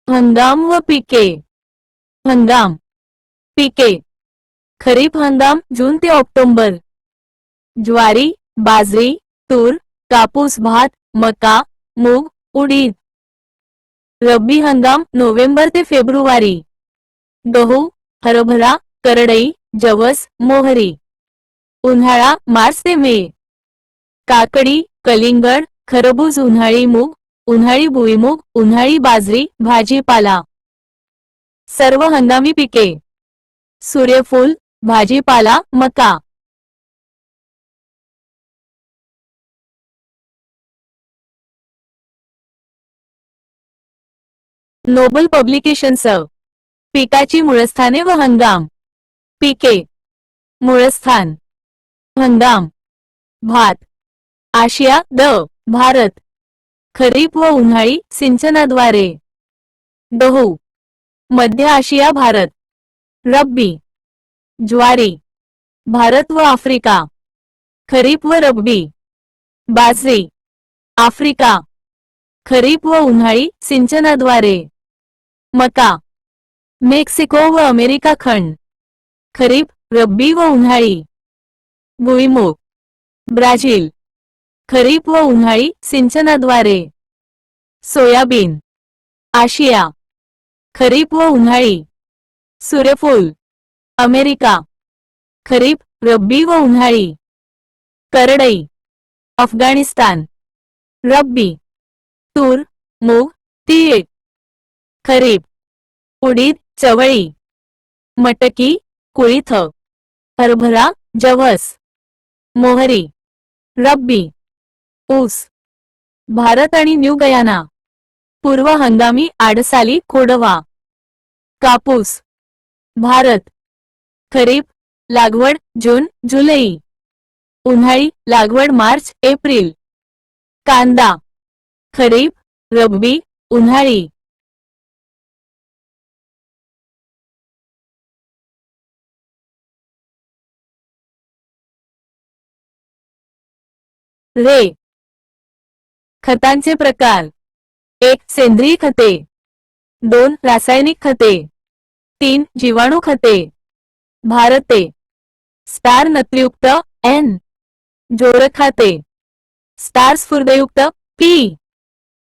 हंगाम व पिके. हंगाम. पिके. खरीप हंगाम जून ते ऑक्टोबर. ज्वारी, बाजरी, तूर, कापूस, भात, मका, मूग, उडीद. रब्बी हंगाम नोव्हेंबर ते फेब्रुवारी. गहू, हरभरा, करडई, जवस, मोहरी. उन्हाळा मार्च ते मे. काकडी, कलिंगड, खरबूज, उन्हाळी मूग, उन्हाळी भुईमूग, उन्हाळी बाजरी, भाजीपाला. सर्व हंगामी पिके. सूर्यफूल, भाजीपाला, मका. Nobel Publications. पिकाची मूळस्थाने व हंगाम. पिके. मूळस्थान. हंगाम. भात. आशिया द भारत. खरीप व उन्हाळी सिंचनाद्वारे. गहू. मध्य आशिया भारत. रब्बी. ज्वारी. भारत व आफ्रिका. खरीप व रब्बी. बाजरी. आफ्रिका. खरीप व उन्हाळी सिंचनाद्वारे. मका. मेक्सिको व अमेरिका खंड. खरीप, रब्बी व उन्हाळी. भुईमूग. ब्राझील. खरीप व उन्हाळी सिंचनाद्वारे. सोयाबीन. आशिया. खरीप व उन्हाळी. सूर्यफूल. अमेरिका. खरीप, रब्बी व उन्हाळी. करडई. अफगाणिस्तान. रब्बी. तूर, मूग, तीळ. खरीप. उडीद, चवळी. मटकी, कुळीथ. हरभरा, जवस. मोहरी. रब्बी. ऊस. भारत आणि न्यू गयाना. पूर्व हंगामी आडसाली खोडवा. कापूस. भारत. खरीप लागवड जून जुलै. उन्हाळी लागवड मार्च एप्रिल. कांदा. खरीप, रब्बी, उन्हाळी. रे. खतांचे प्रकार. 1. सेंद्रिय खते. 2. रासायनिक खते. 3. जीवाणू खते. भारते. स्टार नत्रयुक्त एन. जोरखाते. स्टार स्फुरदयुक्त पी.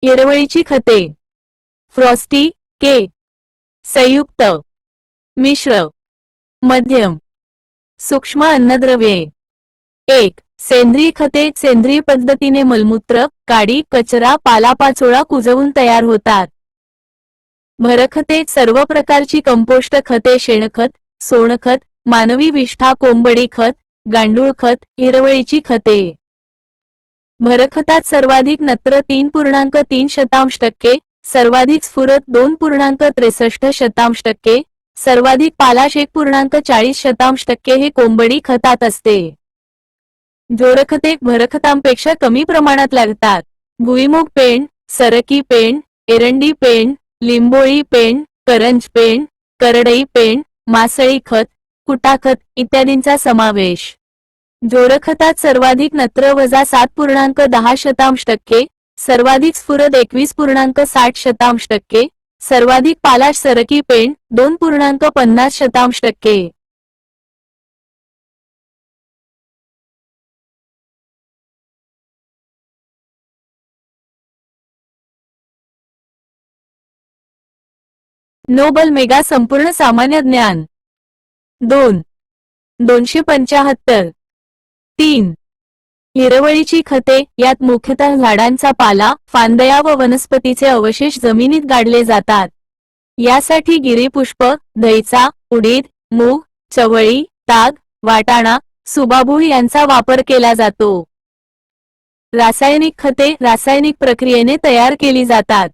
हिरवळीची खते. फ्रॉस्टी के. संयुक्त. मिश्र. मध्यम. सूक्ष्म अन्नद्रव्ये. 1. सेंद्रिय खते. सेंद्रिय पद्धतीने मलमूत्र, काडी, कचरा, पालापाचोळा कुजवून तयार होतात. भरखते. सर्व प्रकारची कंपोस्ट खते, शेणखत, सोनखत, मानवी विष्ठा, कोंबडी खत, गांडूळ खत, हिरवळीची खते. भरखतात सर्वाधिक नत्र 3.3%, सर्वाधिक स्फुरद 2.63%, सर्वाधिक पालाश 1.40% हे कोंबडी खतात असते. जोरखते भरखतांपेक्षा कमी प्रमाणात लागतात. भुईमूग पेंड, सरकी पेंड, एरंडी पेंड, लिंबोळी पेंड, करंज पेंड, करडई पेंड, मासळी खत, कुटाखत इत्यादींचा समावेश. जोरखतात सर्वाधिक नत्र वजा 7.10%, सर्वाधिक स्फुरद 21.60%, सर्वाधिक पालाश सरकी पेंड 2.50%. नोबल मेगा संपूर्ण सामान्य ज्ञान. 2. 275. 3. हिरवळीची खते. यात मुख्यतः झाडांचा पाला, फांदया व वनस्पतीचे अवशेष जमिनीत गाडले जातात. यासाठी गिरीपुष्प, दहीचा, उडीद, मूग, चवळी, ताग, वाटाणा, सुबाबूळ यांचा वापर केला जातो. रासायनिक खते रासायनिक प्रक्रियेने तयार केली जातात.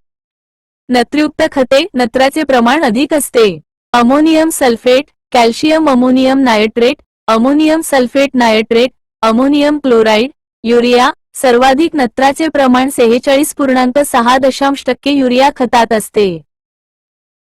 नत्रयुक्त खते. नत्राचे प्रमाण अधिक असते. Ammonium sulphate, calcium ammonium nitrate, ammonium sulphate nitrate, ammonium chloride, urea. सर्वाधिक नत्राचे प्रमाण 46.6% युरिया खतात असते.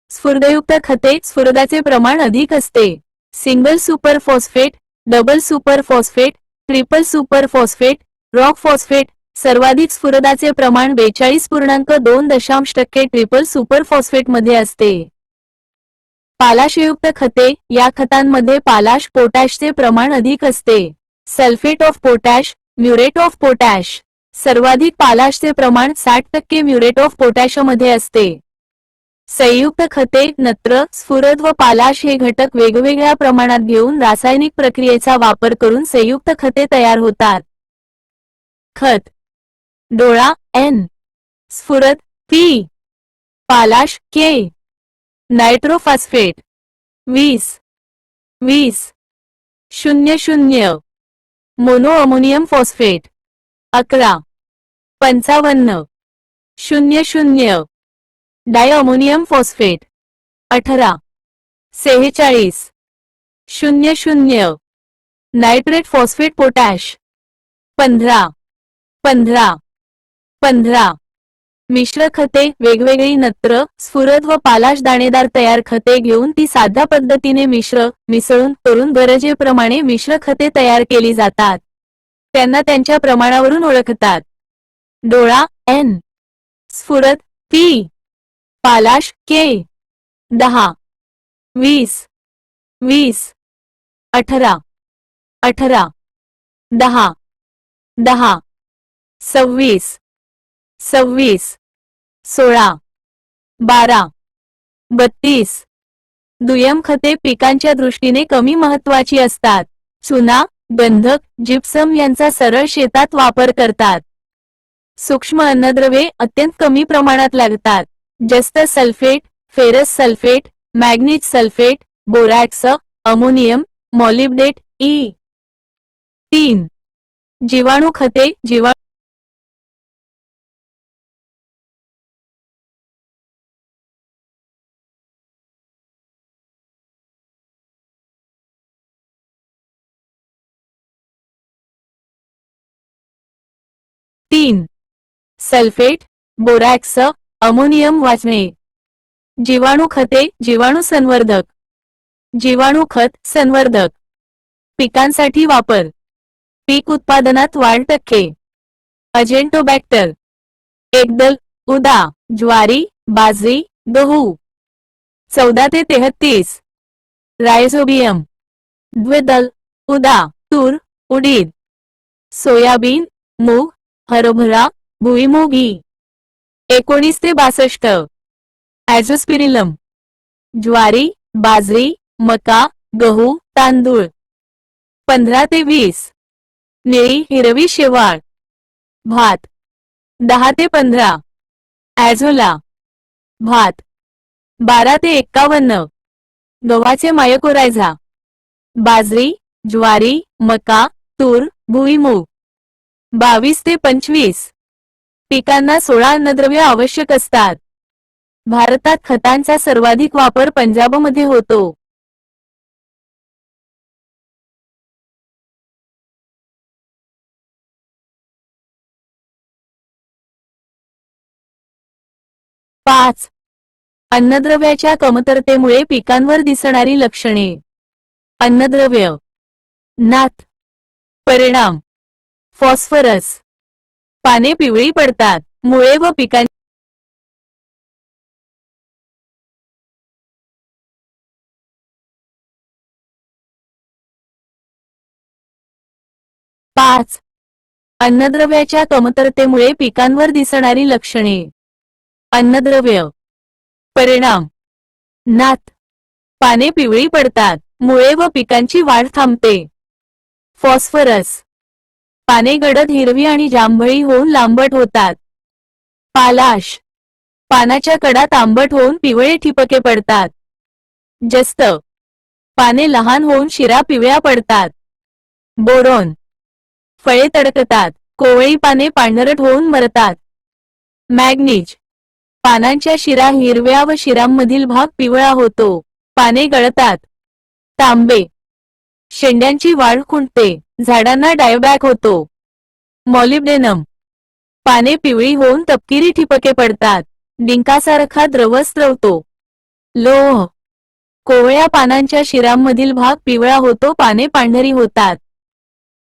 स्फुरदयुक्त खते. स्फुरदाचे प्रमाण अधिक असते. Single super phosphate, double super phosphate, triple super phosphate, rock phosphate, सर्वाधिक स्फुरदाचे प्रमाण 42.2% ट्रिपल सुपर फॉस्फेटमध्ये असते. पालाशयुक्त खते, या खतांमध्ये पालाश पोटॅशचे प्रमाण अधिक असते. Sulphate of potash, muriate of potash. सर्वाधिक पालाशचे प्रमाण 60% म्युरेट ऑफ पोटॅशमध्ये असते. संयुक्त खते, नत्र, स्फुरद व पालाश हे घटक वेगवेगळ्या प्रमाणात घेऊन रासायनिक प्रक्रियेचा वापर करून संयुक्त खते तयार होतात. खत: डोळा N, स्फुरद P, पालाश K, nitrophosphate 20 00, mono ammonium phosphate 11 55 00, di ammonium phosphate 18 46 00, nitrate phosphate potash 15 मिश्र खते, वेगवेगळी नत्र, स्फुरद व पालाश दाणेदार तयार खते घेऊन ती साध्या पद्धतीने मिसळून करून गरजेप्रमाणे मिश्र खते तयार केली जातात. त्यांना त्यांच्या प्रमाणावरून ओळखतात. डोळा N, स्फुरद P, पालाश K. 10 20 18 10 26 16 12 32. दुय्यम खते पिकांच्या दृष्टीने कमी महत्वाची असतात. चुना, गंधक, जिप्सम यांचा सरळ शेतात वापर करतात. सूक्ष्म अन्नद्रव्ये अत्यंत कमी प्रमाणात लागतात. जास्त sulphate, ferrous sulphate, manganese sulphate, borax, ammonium, molybdate इ. 3. जीवाणू खते, 3. सल्फेट, बोरॅक्स, अमोनियम वाचणे. जीवाणू खते, जीवाणू संवर्धक. जीवाणू खत, संवर्धक. पिकांसाठी वापर. पीक उत्पादनात वाढ टक्के. अजेंटोबॅक्टर. एकदल, उदा, ज्वारी, बाजरी, गहू 14 ते 33. रायझोबियम. द्विदल, उदा, तूर, उडीद, सोयाबीन, मूग, हरभरा, भुईमूग इ. 19 ते 62. ॲझोस्पिरिलम. ज्वारी, बाजरी, मका, गहू, तांदूळ 15 ते 20. निळी हिरवी शेवाळ. भात 10 ते 15. ॲझोला. भात 12 ते 51. गव्हाचे मायोकोरायझा. बाजरी, ज्वारी, मका, तूर, भुईमूग 22 ते 25. पिकांना 16 अन्नद्रव्ये आवश्यक असतात. भारतात खतांचा सर्वाधिक वापर पंजाबमध्ये होतो. पाच. अन्नद्रव्याच्या कमतरतेमुळे पिकांवर दिसणारी लक्षणे. अन्नद्रव्य. नात. परिणाम. फॉस्फरस. पाने पिवळी पडतात. मुळे व पिकांची 5. अन्नद्रव्याच्या कमतरतेमुळे पिकांवर दिसणारी लक्षणे. अन्नद्रव्य. परिणाम. नात. पाने पिवळी पडतात. मुळे व पिकांची वाढ थांबते. फॉस्फरस. पाने गडद हिरवी आणि जांभळी होऊन लांबट होतात. पालाश. पानाच्या कडा तांबट होऊन पिवळे ठिपके पडतात. जस्त. पाने लहान होऊन शिरा पिवळ्या पडतात. बोरॉन. फळे तडकतात. कोवळी पाने पांढरट होऊन मरतात. मॅग्नीज. पानांच्या शिरा हिरव्या व शिरांमधील भाग पिवळा होतो. पाने गळतात. तांबे. शेंड्यांची वाढ खुंटते. झाडांना डायबॅक होतो. मॉलिब्डेनम. पाने पिवळी होऊन तपकिरी ठिपके पडतात. डिंकासारखा द्रव स्रवतो. लोह. कोवळ्या पानांच्या शिरांमधील भाग पिवळा होतो. पाने पांढरी होतात.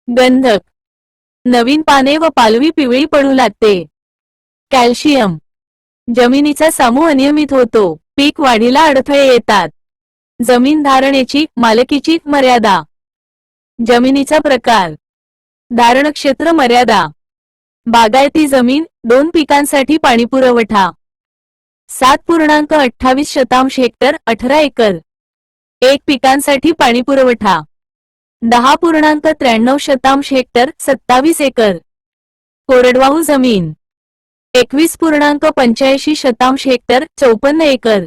गंधक. नवीन पाने व पालवी पिवळी पडू लागते. कॅल्शियम. जमिनीचा समूह अनियमित होतो. पीक वाढीला अडथळे येतात. जमीन धारणेची मालकीची मर्यादा. जमिनीचा प्रकार. धारणक्षेत्र मर्यादा. बागायती जमीन 2 पिकांसाठी पाणीपुरवठा 7.28 हेक्टर 18 एकर. 1 पिकांसाठी पाणीपुरवठा 10.93 हेक्टर 27 एकर. कोरडवाहू जमीन 21.85 हेक्टर 54 एकर.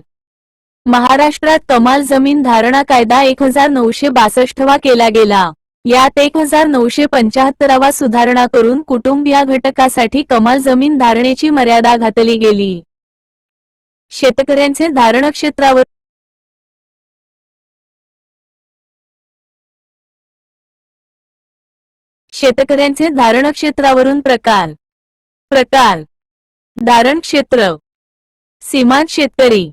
महाराष्ट्रात कमाल जमीन धारणा कायदा 1962 केला गेला. यात 1975 सुधारणा करून कुटुंब या घटकासाठी कमाल जमीन धारणेची मर्यादा घातली गेली. शेतकऱ्यांचे धारणक्षेत्रावर शेतकऱ्यांचे धारणक्षेत्रावरून प्रकार. प्रकार. धारण क्षेत्र. सीमांत शेतकरी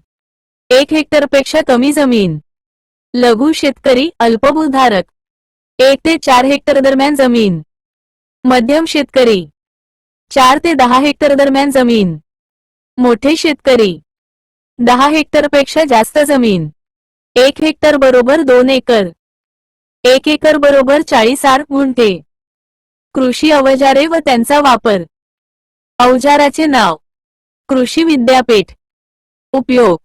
1 हेक्टरपेक्षा कमी जमीन. लघु शेतकरी अल्पभूधारक 1 ते 4 हेक्टर दरम्यान जमीन. मध्यम शेतकरी 4 ते 10 हेक्टर दरम्यान जमीन. मोठे शेतकरी 10 हेक्टरपेक्षा जास्त जमीन. 1 हेक्टर बरोबर 2 एकर. 1 एकर बरोबर 40 गुंठे. कृषी अवजारे व त्यांचा वापर. अवजाराचे नाव. कृषी विद्यापीठ. उपयोग.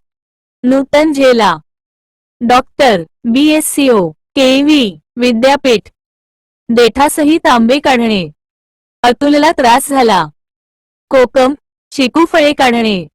नूतन झेला. डॉक्टर BSco केवी विद्यापीठ. देठासहित आंबे काढणे. अतुलला त्रास झाला. कोकम चिकू फळे काढणे.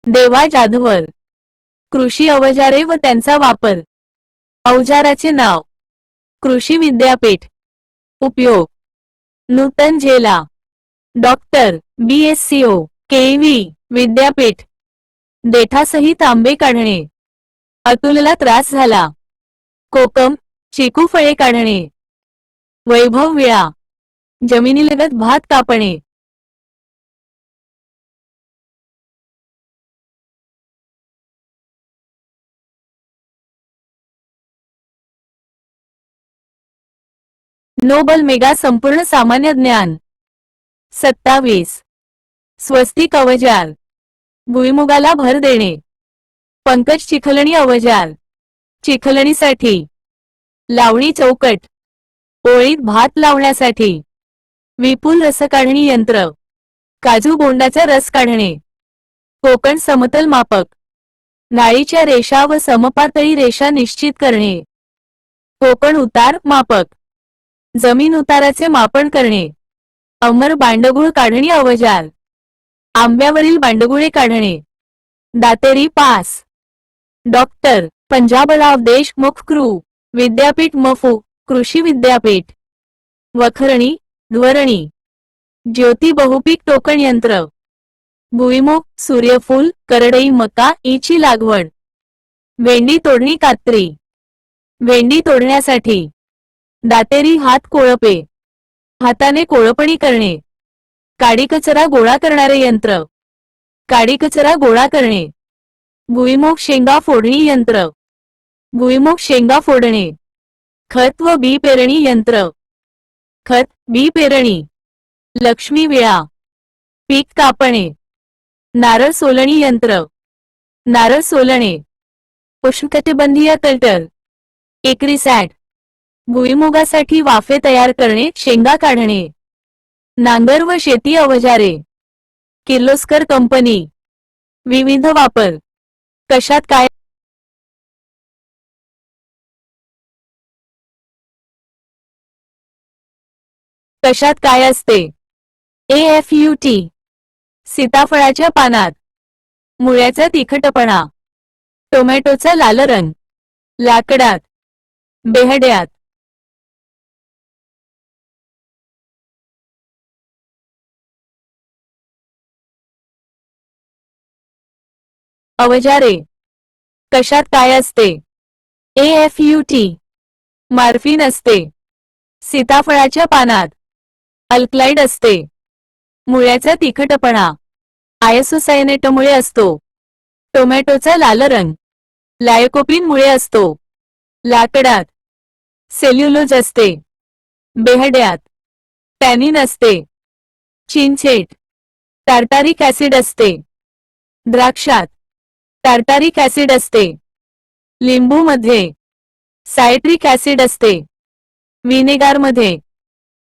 देवा जाधवर. कृषी अवजारे व त्यांचा वापर. अवजाराचे नाव. कृषी विद्यापीठ. उपयोग. नूतन झेला. डॉक्टर BSco केवी विद्यापीठ. देठासहित आंबे काढणे. अतुलला त्रास झाला. कोकम चिकू फळे काढणे. वैभव विळा. जमिनीलगत भात कापणे. नोबल मेगा संपूर्ण सामान्य ज्ञान 27. स्वस्तिक अवजार. भुईमुगाला भर देणे. पंकज चिखलणी अवजार. चिखलणीसाठी. लावणी चौकट. ओळीत भात लावण्यासाठी. विपुल रस काढणी यंत्र. काजू बोंडाचा रस काढणे. कोकण समतल मापक. नाळीच्या रेषा व समपातळी रेषा निश्चित करणे. कोकण उतार मापक. जमीन उताराचे मापन करणे. अमर बांडगुळ काढणी अवजार. आंब्यावरील बांडगुळे काढणे. दातेरी पास. डॉक्टर पंजाबराव देशमुख कृ विद्यापीठ मफू कृषी विद्यापीठ. वखरणी ध्वरणी. ज्योती बहुपीक टोकण यंत्र. भुईमुग सूर्यफूल करडई मका ईची लागवड. भेंडी तोडणी कात्री. भेंडी तोडण्यासाठी. दातेरी हात कोळपे. हाताने कोळपणी करणे. काडीकचरा गोळा करणारे यंत्र. काडीकचरा गोळा करणे. भुईमुग शेंगा फोडणी यंत्र. भुईमुग शेंगा फोडणे. खत व बी पेरणी यंत्र. खत बी पेरणी. लक्ष्मी विळा. पीक कापणे. नारळ सोलणी यंत्र. नारळ सोलणे. उष्णकटिबंधीय कल्टर. एकरीसॅट. भुईमुगासाठी वाफे तयार करणे शेंगा काढणे. नांगर व शेती अवजारे. किर्लोस्कर कंपनी. विविध वापर. कशात काय कशात काय असते. AFUT. सीताफळाच्या पानात. मुळ्याचा तिखटपणा. टोमॅटोचा लाल रंग. लाकडात. बेहड्यात. अवजारे. कशात काय असते? AFUT मॉर्फिन असते. सीताफळाच्या पानात अल्कलाइड असते. मुळ्याचा तिखटपणा आयसोसायनेटमुळे असतो. टोमॅटोचा लाल रंग लायकोपीनमुळे असतो. लाकडात सेल्युलोज असते. बेहड्यात टॅनिन असते. चिंचेत टार्टारिक ऍसिड असते. द्राक्षात टार्टारिक ऍसिड असते. लिंबूमध्ये सायट्रिक ऍसिड असते. व्हिनेगारमध्ये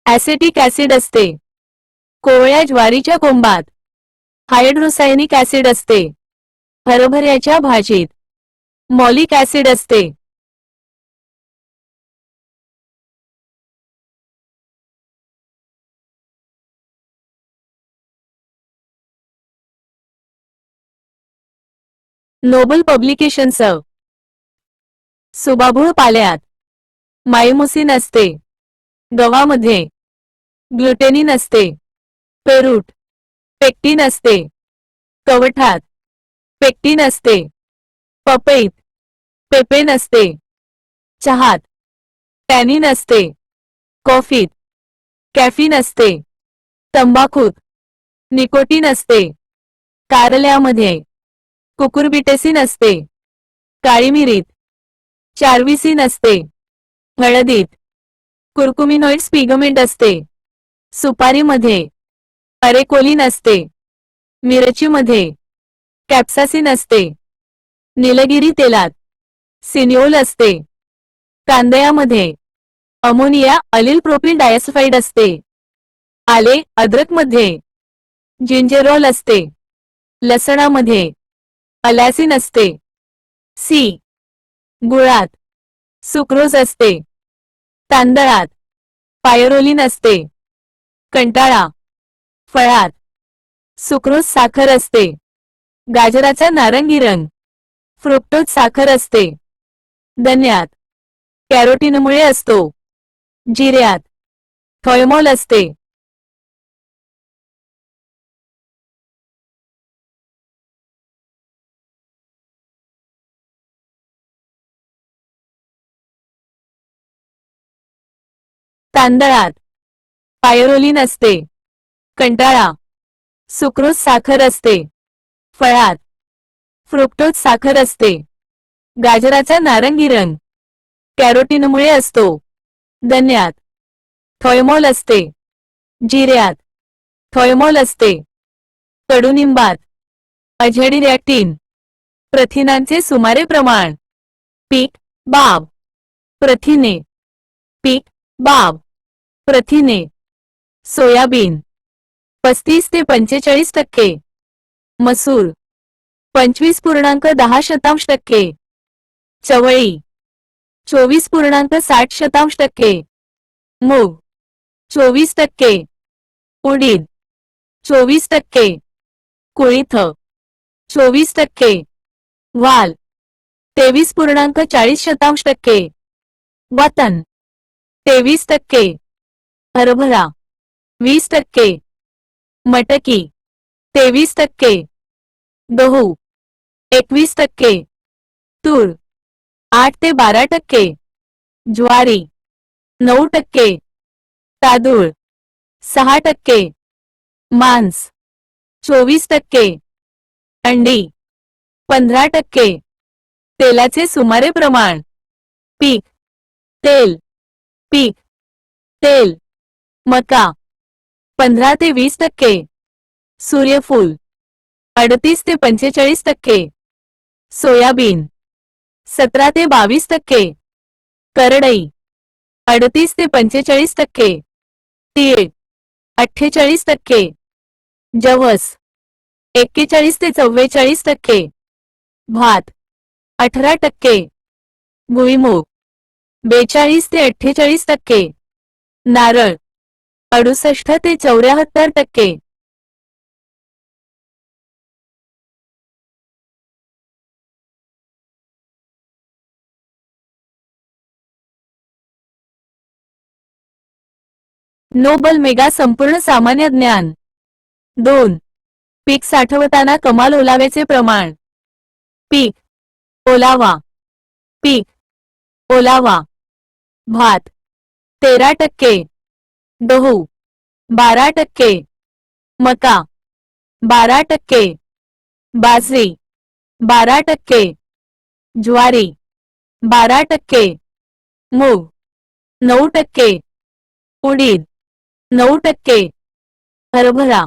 ऍसेटिक ऍसिड असते. कोवळ्या ज्वारीच्या कोंबात हायड्रोसायनिक ऍसिड असते. हरभऱ्याच्या भाजीत मॉलिक ऍसिड असते. नोबल पब्लिकेशन्स सुबाबूळ पाल्यात मायमोसिन असते. गव्हामध्ये ग्लुटेनिन असते. पेरूट पेक्टिन असते. कवठात पेक्टिन असते. पपईत पेपेन असते. चहात टॅनिन असते. कॉफीत कॅफीन असते. तंबाखूत निकोटीन असते. कारल्यामध्ये कुकुरबिटेसिन असते. काळी मिरीत चार्विसिन असते. हळदीत कुर्कुमिनोइड्स पिगमेंट असते. सुपारीमध्ये अरेकोलिन असते. मिरचीमध्ये कॅप्सासिन असते. निलगिरी तेलात सिनिओल असते. कांद्यामध्ये अमोनिया अलिल प्रोपिल डायसल्फाइड असते. आले अद्रकमध्ये जिंजेरॉल असते. लसणामध्ये अलॅसिन असते. सी गुळात सुक्रोज असते. तांदळात पायरोलिन असते. कंटाळा फळात सुक्रोज साखर असते. गाजराचा नारंगी रंग फ्रुक्टोज साखर असते. धन्यात कॅरोटीनमुळे असतो. जिऱ्यात थॉयमॉल असते. तांदळात पायरोलिन असते. कंटाळा सुक्रोज साखर असते. फळात फ्रुक्टोज साखर असते. गाजराचा नारंगी रंग कॅरोटीनमुळे असतो. धन्यात थॉयमॉल असते. जिऱ्यात थॉयमॉल असते. कडुनिंबात अझेडिरॅक्टिन प्रथिनांचे सुमारे प्रमाण. पीक बाब प्रथिने पीक बाब प्रथिने सोयाबीन 35 ते 45%. मसूर 25.10%. चवळी 24.60%. मूग 24%. उडीद 24%. कुळीथ 24%. वाल 23.40%. वातन 23%. हरभरा 20%. मटकी 23%. गहू 21%. तूर 8 ते 12%. ज्वारी 9%. तांदूळ 6%. मांस 24%. अंडी 15%. तेलाचे सुमारे प्रमाण. पीक तेल पीक तेल मका 15 ते 20%. सूर्यफूल 38 ते 45%. सोयाबीन 17 ते 22%. करडई 38 ते 45%. तीळ 48%. जवस 41 ते 44%. भात 18%. भुईमूग 42 ते 48%. नारळ 68 ते 74%. नोबल मेगा संपूर्ण सामान्य ज्ञान 2. पीक साठवताना कमाल ओलाव्याचे प्रमाण. पीक ओलावा, पीक, ओलावा, भात 13%, गहू 12%, मका 12%, बाजरी 12%, ज्वारी 12%, मूग 9%, उडीद 9%, हरभरा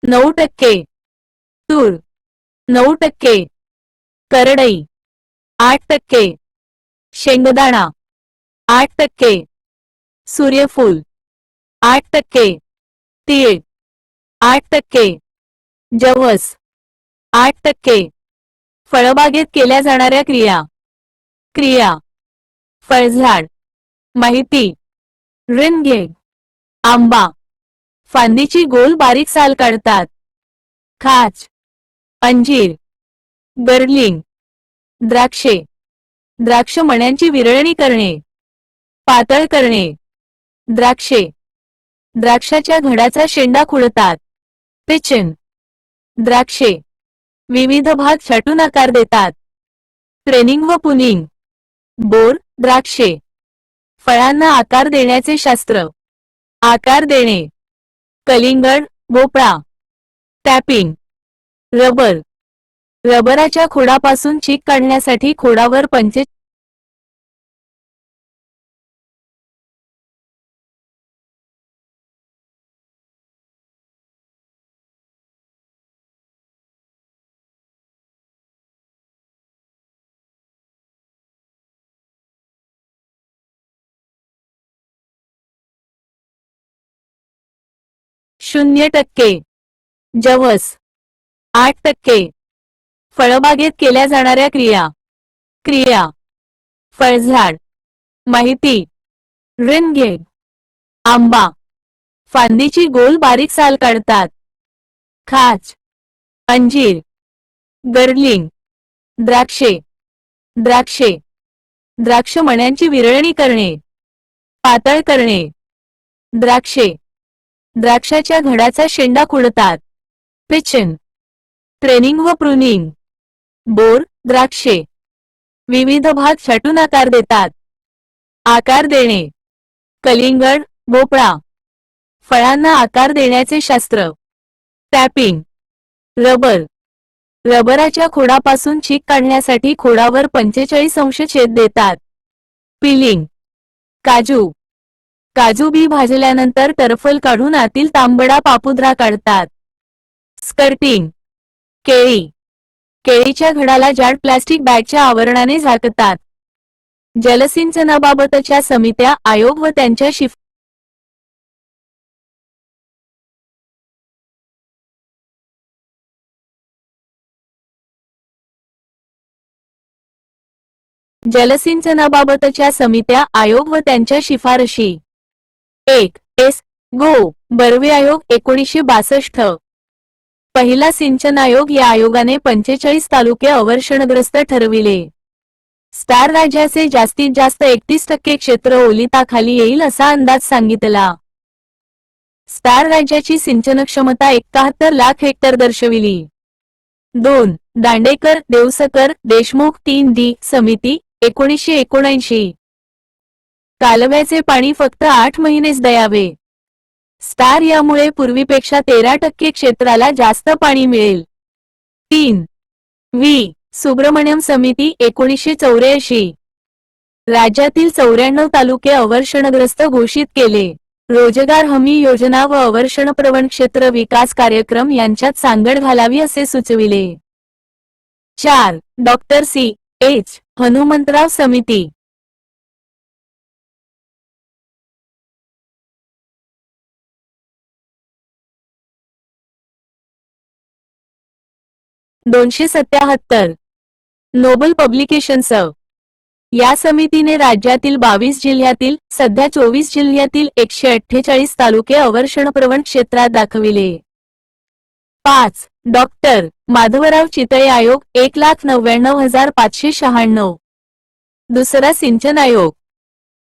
9%, तूर 9%, करडई 8%, शेंगदाणा 8%, सूर्यफूल 8%, तीळ 8%, जवस 8%. फळबागेत केल्या जाणाऱ्या क्रिया फळझाड, माहिती, रिनगेट, आंबा, फांदीची गोल बारीक साल काढतात. खाच, अंजीर, गर्लिंग, द्राक्षे, द्राक्ष मण्यांची विरळणी करणे, पातळ करणे, द्राक्षे, द्राक्षाच्या घडाचा शेंडा खुडतात. पिचन, द्राक्षे, विविध भाग छाटून आकार देतात. ट्रेनिंग व पुनिंग, बोर, द्राक्षे, फळांना आकार देण्याचे शास्त्र. आकार देणे, कलिंगड, भोपळा, टॅपिंग, रबर, रबराच्या खोडापासून चीक काढण्यासाठी खोडावर 45 0%, जवस 8%. फळबागेत केल्या जाणाऱ्या क्रिया फळझाड, माहिती, रिनगेट, आंबा, फांदीची गोल बारीक साल काढतात. खाच, अंजीर, गर्लिंग, द्राक्षे, द्राक्ष मण्यांची विरळणी करणे, पातळ करणे, द्राक्षे, द्राक्षाच्या घडाचा शेंडा खुडतात. पिचन, ट्रेनिंग व प्रूनिंग, बोर, द्राक्षे, विविध भाग छाटून आकार देतात. आकार देणे, कलिंगड, भोपळा, फळांना आकार देण्याचे शास्त्र. टॅपिंग, रबर, रबराच्या खोडापासून चीक काढण्यासाठी खोडावर 45 अंश छेद देतात. पिलिंग, काजू बी भाजल्यानंतर टरफल काढून आतील तांबडा पापुद्रा काढतात. स्कर्टिंग, केळीच्या घडाला जाड प्लास्टिक बॅगच्या आवरणाने झाकतात. जलसिंचनाबाबतच्या समित्या, आयोग व त्यांच्या जलसिंचनाबाबतच्या समित्या, आयोग व त्यांच्या शिफारशी. 1. एस. गो. बर्वे आयोग 1962. पहिला सिंचन आयोग. या आयोगाने 45 तालुके अवर्षणग्रस्त ठरविले. स्टार राज्याचे जास्तीत जास्त 31% क्षेत्र ओलिताखाली येईल असा अंदाज सांगितला. स्टार राज्याची सिंचन क्षमता 71 लाख हेक्टर दर्शविली. 2. दांडेकर, देवसकर, देशमुख 3D समिती 1979. कालव्याचे पाणी फक्त 8 महिनेच द्यावे. स्टार यामुळे पूर्वीपेक्षा 13% क्षेत्राला जास्त पाणी मिळेल. 3. व्ही. सुब्रमण्यम समिती 1984. राज्यातील 94 तालुके अवर्षणग्रस्त घोषित केले. रोजगार हमी योजना व अवर्षणप्रवण क्षेत्र विकास कार्यक्रम यांच्यात सांगड घालावी असे सुचविले. 4. Doctor C. एच. हनुमंतराव समिती 277. Nobel Publications. या समितीने राज्यातील 22 जिल्ह्यातील सध्या 24 जिल्ह्यातील 148 तालुके अवर्षणप्रवण क्षेत्रात दाखविले. 5. डॉक्टर माधवराव चितळे आयोग 1,99,596. दुसरा सिंचन आयोग.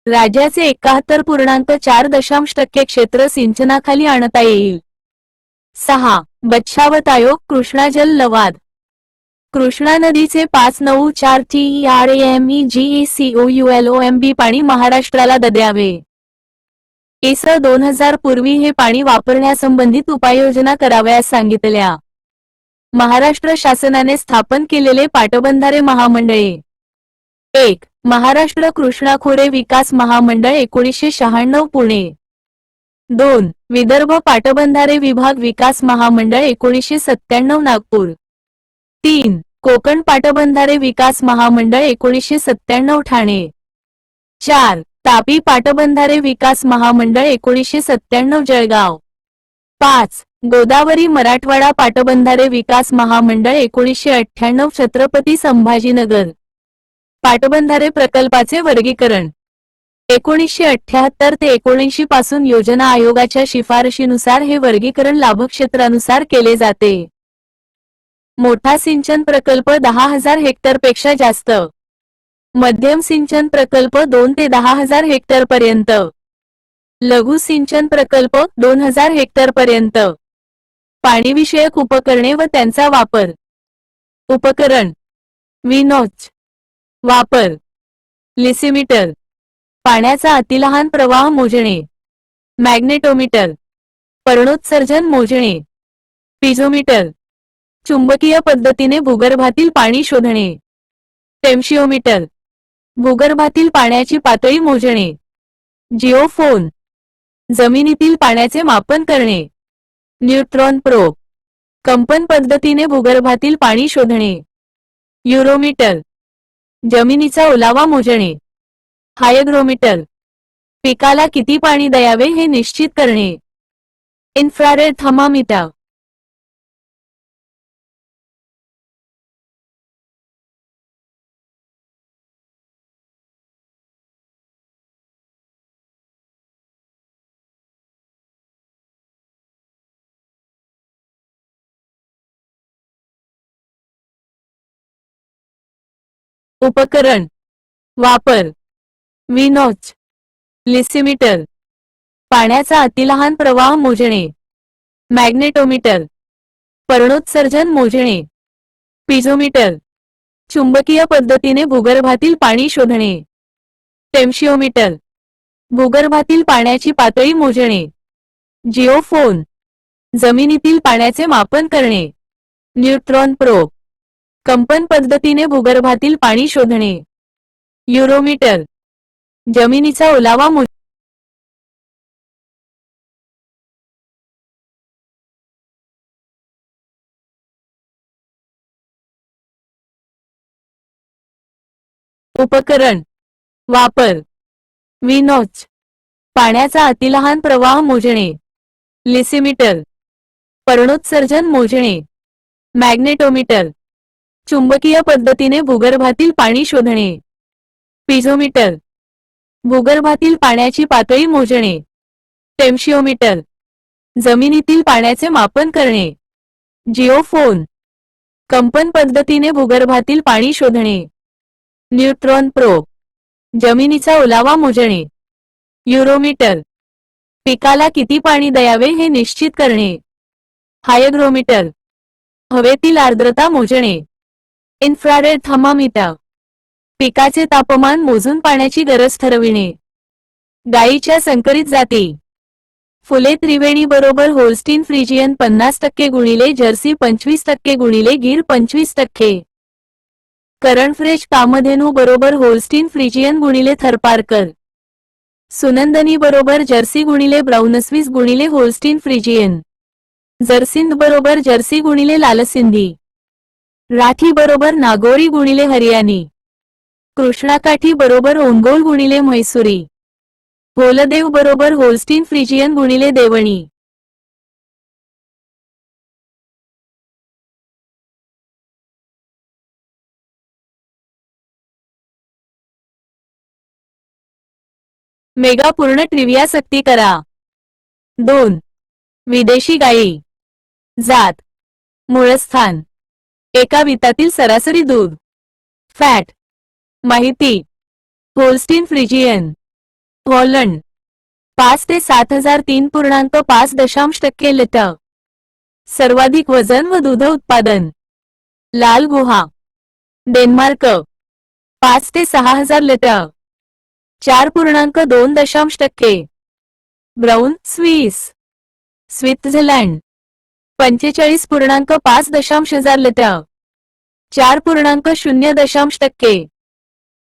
राज्याचे 71.4% क्षेत्र सिंचनाखाली आणता येईल. 6. बच्छावत आयोग कृष्णा जल लवाद. कृष्णा नदीचे 594 TERAMEGACOULOMB पाणी महाराष्ट्राला द्यावे. IS 2000 पूर्वी हे पाणी वापरण्यासंबंधित उपाययोजना करावयास सांगितल्या. महाराष्ट्र शासनाने स्थापन केलेले पाटबंधारे महामंडळे. 1. महाराष्ट्र कृष्णा खोरे विकास महामंडळ 1996 पुणे. 2. विदर्भ पाटबंधारे विभाग विकास महामंडळ 1997 नागपूर. 3. कोकण पाटबंधारे विकास महामंडळ 1997 ठाणे. 4. तापी पाटबंधारे विकास महामंडळ 1997 जळगाव. 5. गोदावरी मराठवाडा पाटबंधारे विकास महामंडळ 1998 छत्रपती संभाजीनगर. पाटबंधारे प्रकल्पाचे वर्गीकरण. 1978 ते 1980 पासून योजना आयोगाच्या शिफारशीनुसार हे वर्गीकरण लाभक्षेत्रानुसार केले जाते. मोठा सिंचन प्रकल्प 10,000 हेक्टरपेक्षा जास्त. मध्यम सिंचन प्रकल्प 2 ते 10,000 हेक्टर पर्यंत. लघु सिंचन प्रकल्प 2,000 हेक्टर पर्यंत. पाणीविषयक उपकरणे व त्यांचा वापर. उपकरण. विनोच. वापर. लिसिमीटर. पाण्याचा अतिलहान प्रवाह मोजणे. मॅग्नेटोमीटर. पर्णोत्सर्जन मोजणे. पिझोमीटर. चुंबकीय पद्धतीने भूगर्भातील पाणी शोधणे. टेम्शिओमीटर. भूगर्भातील पाण्याची पातळी मोजणे. जिओफोन. जमिनीतील पाण्याचे मापन करणे. Neutron probe. कंपन पद्धतीने भूगर्भातील पाणी शोधणे. युरोमीटर. जमिनीचा ओलावा मोजणे. हायग्रोमीटर. पिकाला किती पाणी द्यावे हे निश्चित करणे. Infrared thermometer. उपकरण. वापर. विनोच. लिसिमीटर. पाण्याचा अतिलहान प्रवाह मोजणे. मॅग्नेटोमीटर. पर्णोत्सर्जन मोजणे. पिझोमीटर. चुंबकीय पद्धतीने भूगर्भातील पाणी शोधणे. टेम्शिओमीटर. भूगर्भातील पाण्याची पातळी मोजणे. जिओफोन. जमिनीतील पाण्याचे मापन करणे. Neutron probe. कंपन पद्धतीने भूगर्भातील पाणी शोधणे. युरोमीटर. जमिनीचा ओलावा मोजणे. उपकरण. वापर. विनोच. पाण्याचा अतिलहान प्रवाह मोजणे. लिसिमीटर. पर्णोत्सर्जन मोजणे. मॅग्नेटोमीटर. चुंबकीय पद्धतीने भूगर्भातील पाणी शोधणे. पिझोमीटर. भूगर्भातील पाण्याची पातळी मोजणे. टेम्शिओमीटर. जमिनीतील पाण्याचे मापन करणे. जिओफोन. कंपन पद्धतीने भूगर्भातील पाणी शोधणे. Neutron probe. जमिनीचा ओलावा मोजणे. युरोमीटर. पिकाला किती पाणी द्यावे हे निश्चित करणे. हायग्रोमीटर. हवेतील आर्द्रता मोजणे. Infrared thermometer. पिकाचे तापमान मोजून पाण्याची गरज ठरविणे. गायीच्या संकरित जाती. फुले त्रिवेणी बरोबर होल्स्टीन फ्रिजियन 50% गुणिले जर्सी 25% गुणिले गीर 25%. करणफ्रेश कामधेनू बरोबर होल्स्टीन फ्रिजियन गुणिले थरपारकर. सुनंदनी बरोबर जर्सी गुणिले ब्राउनस्विस गुणिले होल्स्टीन फ्रिजियन. जर्सिंद बरोबर जर्सी गुणिले लालसिंधी. राठी बरोबर नागोरी गुणिले हरियाणी. कृष्णाकाठी बरोबर ओंगोल गुणिले म्हैसुरी. होलदेव बरोबर होल्स्टीन फ्रिजियन गुणिले देवणी. मेगा पूर्ण ट्रिव्हिया सक्ती करा. 2. विदेशी गायी. जात. मूळस्थान. एका वितातील सरासरी दूध. फॅट. माहिती. Holstein Phrygian. हॉलंड. 5 ते 7,000 3.5% लिटर. सर्वाधिक वजन व दूध उत्पादन. लाल गुहा डेन्मार्क 5 ते 6,000 litre 4.2%. Brown Swiss Switzerland 45.5 litre 4.0%.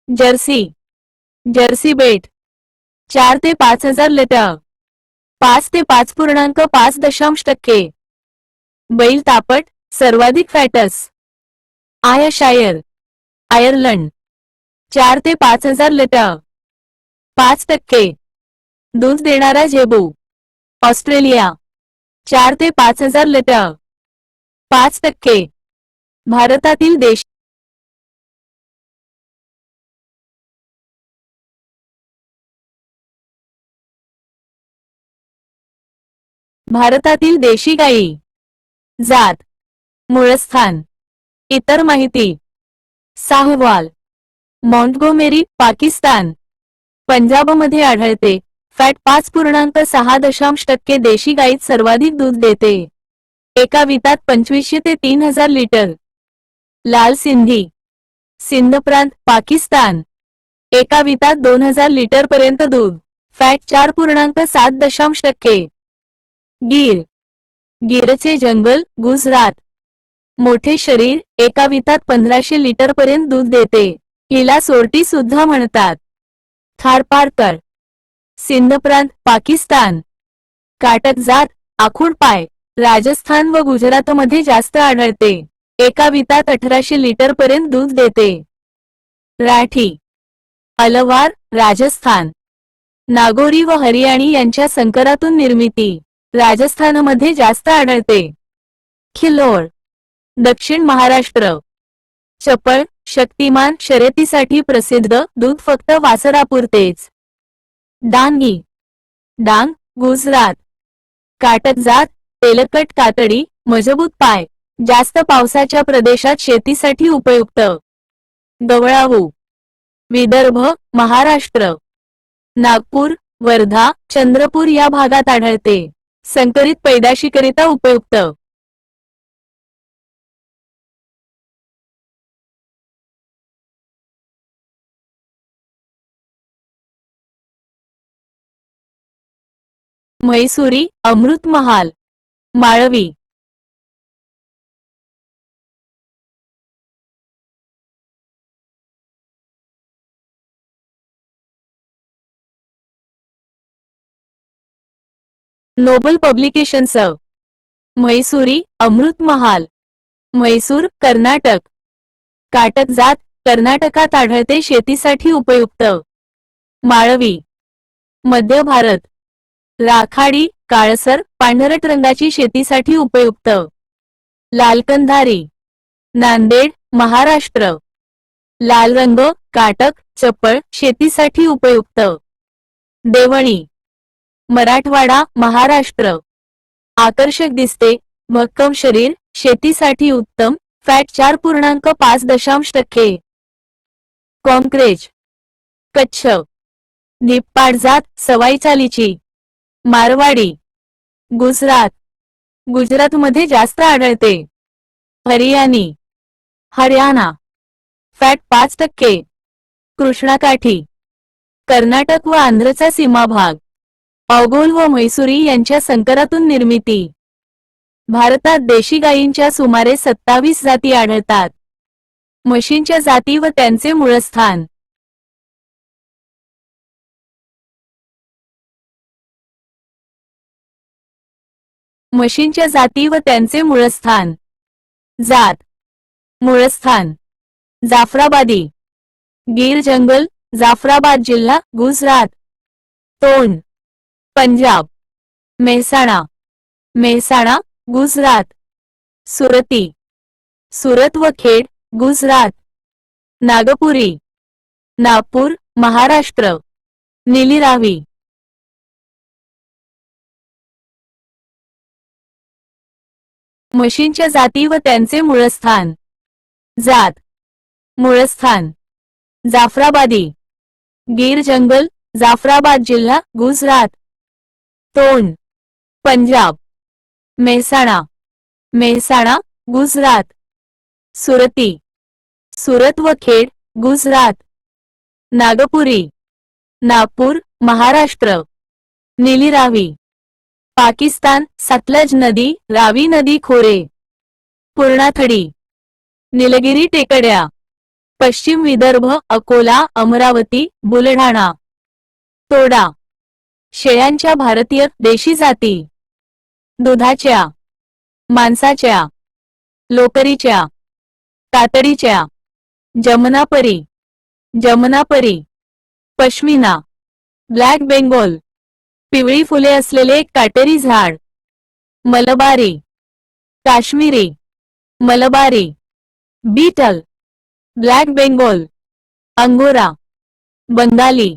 Jersey Jersey बेट 4 ते 5,000 लिटर 5 ते 5.5%. बैल तापट सर्वाधिक फॅटस आयशायर आयर्लंड 4 ते 5,000 लिटर 5%. दूध देणारा जेबू ऑस्ट्रेलिया 4 ते 5,000 लिटर 5%. भारतातील देश भारतातील देशी गाई जात मूळस्थान इतर माहिती साहिवाल मॉन्टगोमेरी पाकिस्तान पंजाबमध्ये आढळते. फॅट 5.6% देशी गाईत सर्वाधिक दूध देते. एका वितात 2500 ते 3000 लिटर. लाल सिंधी सिंध प्रांत पाकिस्तान एका वितात 2000 लिटर पर्यंत दूध. फॅट 4.7%. गीर गिरचे जंगल गुजरात मोठे शरीर एका वितात 1500 लिटर पर्यंत दूध देते. हिला सोरटी सुद्धा म्हणतात. थारपारकर सिंध प्रांत पाकिस्तान काटक जात आखूड पाय राजस्थान व गुजरातमध्ये जास्त आढळते. एका वितात 1800 लिटर पर्यंत दूध देते. राठी अलवार राजस्थान नागोरी व हरियाणी यांच्या संकरातून निर्मिती राजस्थानमध्ये जास्त आढळते. खिल्लोळ दक्षिण महाराष्ट्र चपळ शक्तिमान शर्यतीसाठी प्रसिद्ध दूध फक्त वासरापुरतेच. डांगी डांग गुजरात काटक जात तेलकट कातडी मजबूत पाय जास्त पावसाच्या प्रदेशात शेतीसाठी उपयुक्त. गवळावू विदर्भ महाराष्ट्र नागपूर वर्धा चंद्रपूर या भागात आढळते. संकरित पैदाशीकरिता उपयुक्त. म्हैसुरी अमृत महाल माळवी नोबल पब्लिकेशन्स म्हैसुरी अमृत महाल म्हैसूर कर्नाटक काटक जात कर्नाटकात आढळते. शेतीसाठी उपयुक्त. माळवी मध्य भारत राखाडी काळसर पांढरट रंगाची शेतीसाठी उपयुक्त. लालकंधारी नांदेड महाराष्ट्र लाल रंग काटक चपळ शेतीसाठी उपयुक्त. देवणी मराठवाडा महाराष्ट्र आकर्षक दिसते भक्कम शरीर शेतीसाठी उत्तम. फॅट 4.5%. कॉंक्रेज कच्छ निप्पाड जात सवाई चालीची मारवाडी गुजरात गुजरातमध्ये जास्त आढळते. हरियाणी हरियाणा फॅट 5%. कृष्णाकाठी कर्नाटक व आंध्रचा सीमा भाग. औगोल व म्हैसुरी यांच्या संकरातून निर्मिती. भारतात देशी गायींच्या सुमारे 27 जाती आढळतात. म्हशींच्या जाती व त्यांचे मूळस्थान. म्हशींच्या जाती व त्यांचे मूळस्थान. जात मूळस्थान जाफराबादी गीर जंगल जाफराबाद जिल्हा गुजरात. तोंड पंजाब मेहसाणा मेहसाणा गुजरात. सुरती सुरत व खेड गुजरात. नागपुरी नागपूर महाराष्ट्र. नीलीरावी म्हशींच्या जाती व त्यांचे मूळस्थान. जात मूळस्थान जाफराबादी गीर जंगल जाफराबाद जिल्हा गुजरात. तोंड पंजाब मेहसाणा मेहसाणा गुजरात. सुरती, सुरत व खेड, गुजरात. नागपुरी, नागपूर, महाराष्ट्र. नीली रावी, पाकिस्तान, सतलज नदी, रावी नदी खोरे. पूर्णाथडी, निलगिरी टेकड्या, पश्चिम विदर्भ, अकोला, अमरावती, बुलढाणा. तोडा, शेळ्यांच्या भारतीय देशी जाती. दुधाच्या, मांसाच्या, लोकरीच्या, तातडीच्या. जमनापरी, जमनापरी. पश्मिना, ब्लॅक बेंगॉल, पिवळी फुले असलेले एक काटेरी झाड. मलबारी, काश्मीरी, मलबारी. Beetal, black Bengal, Angora, Bengali,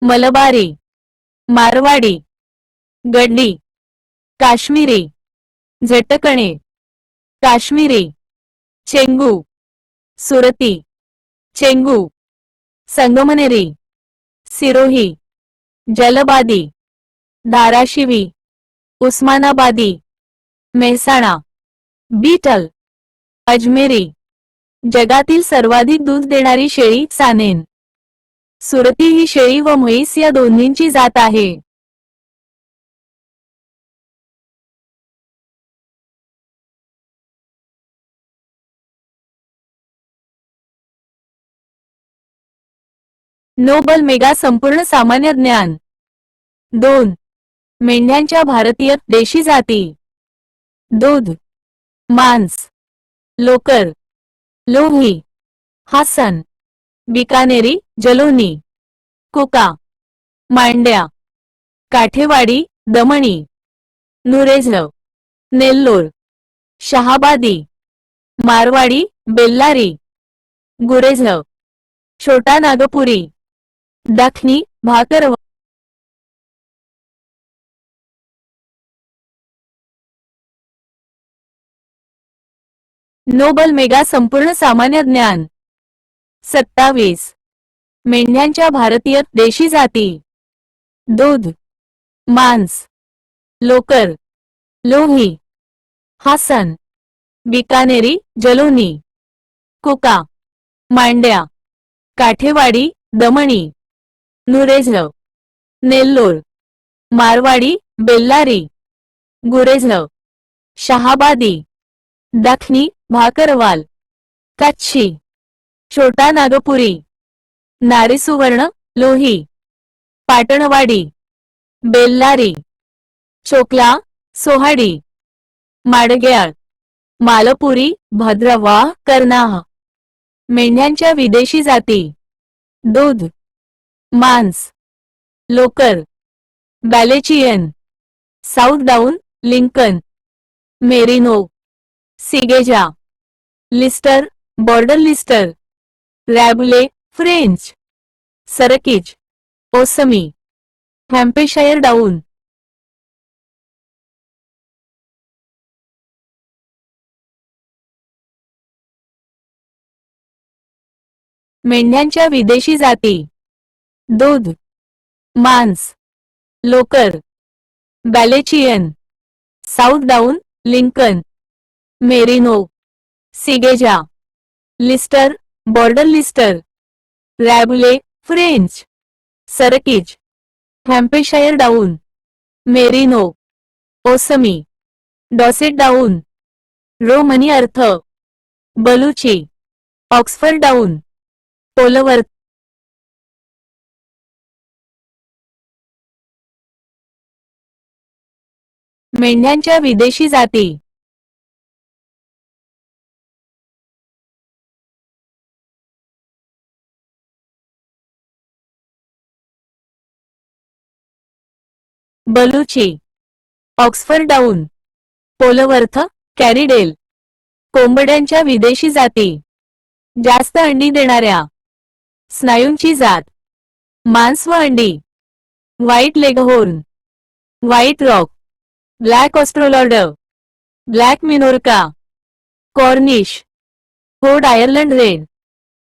Malabari, Marwari. गड्डी, काश्मीरी, झटकणे, काश्मीरी. चेंगू, सुरती, चेंगू. संगमनेरी, सिरोही, जलबादी, धाराशिवी, उस्मानाबादी, मेहसाणा. बीटल, अजमेरी. जगातील सर्वाधिक दूध देणारी शेळी सानेन. सुरती ही शेळी व म्हैस या दोन्हींची जात आहे. नोबल मेगा संपूर्ण सामान्य ज्ञान. 2. मेंढ्यांच्या भारतीय देशी जाती. दूध, मांस, लोकर, लोही, हासन, बिकानेरी, जलोनी, कुका, मांड्या, काठेवाडी, दमणी, नुरेझव, नेल्लोर, शहाबादी, मारवाडी, बेल्लारी, गुरेझव, छोटा नागपुरी, दखनी, भाकरवा. नोबल मेगा संपूर्ण सामान्य ज्ञान. 27. मेंढ्यांच्या भारतीय देशी जाती. दूध, मांस, लोकर, लोही, हासन, बिकानेरी, जलोनी, कुका, मांड्या, काठेवाडी, दमणी, नुरेझव, नेल्लोर, मारवाडी, बेल्लारी, गुरेझव, शहाबादी, दखनी, भाकरवाल, कच्छी, छोटा नागपुरी, नारीसुवर्ण, लोही, पाटणवाडी, बेल्लारी, चोकला, सोहाडी, माडग्याळ, मालपुरी, भद्रवाह, कर्नाह. मेंढ्यांच्या विदेशी जाती. दूध, मांस, लोकर, बॅलेचियन, साऊथ डाऊन, लिंकन, मेरिनो, सिगेजा, लिस्टर, बॉर्डर लिस्टर, रॅबले, फ्रेंच, सरकीज, ओसमी, हॅम्पेशायर डाऊन. मेंढ्यांच्या विदेशी जाती. दूध, मांस, लोकर, बॅलेचियन, साऊथ डाऊन, लिंकन, मेरिनो, सिगेजा, लिस्टर, बॉर्डर लिस्टर, रॅबले, फ्रेंच, सरकीज, हॅम्पेशायर डाऊन, मेरिनो, ओसमी, डॉसेट डाऊन. रोमनी अर्थ. Baluchi, Oxford Down, Polwarth. मेंढ्यांच्या विदेशी जाती. Baluchi, Oxford Down, Polwarth, Corriedale. कोंबड्यांच्या विदेशी जाती. जास्त अंडी देणाऱ्या. स्नायूंची जात. मांस व अंडी. White Leghorn, White Rock, Black Australorp, Black Minorca, Cornish, Rhode Island Red,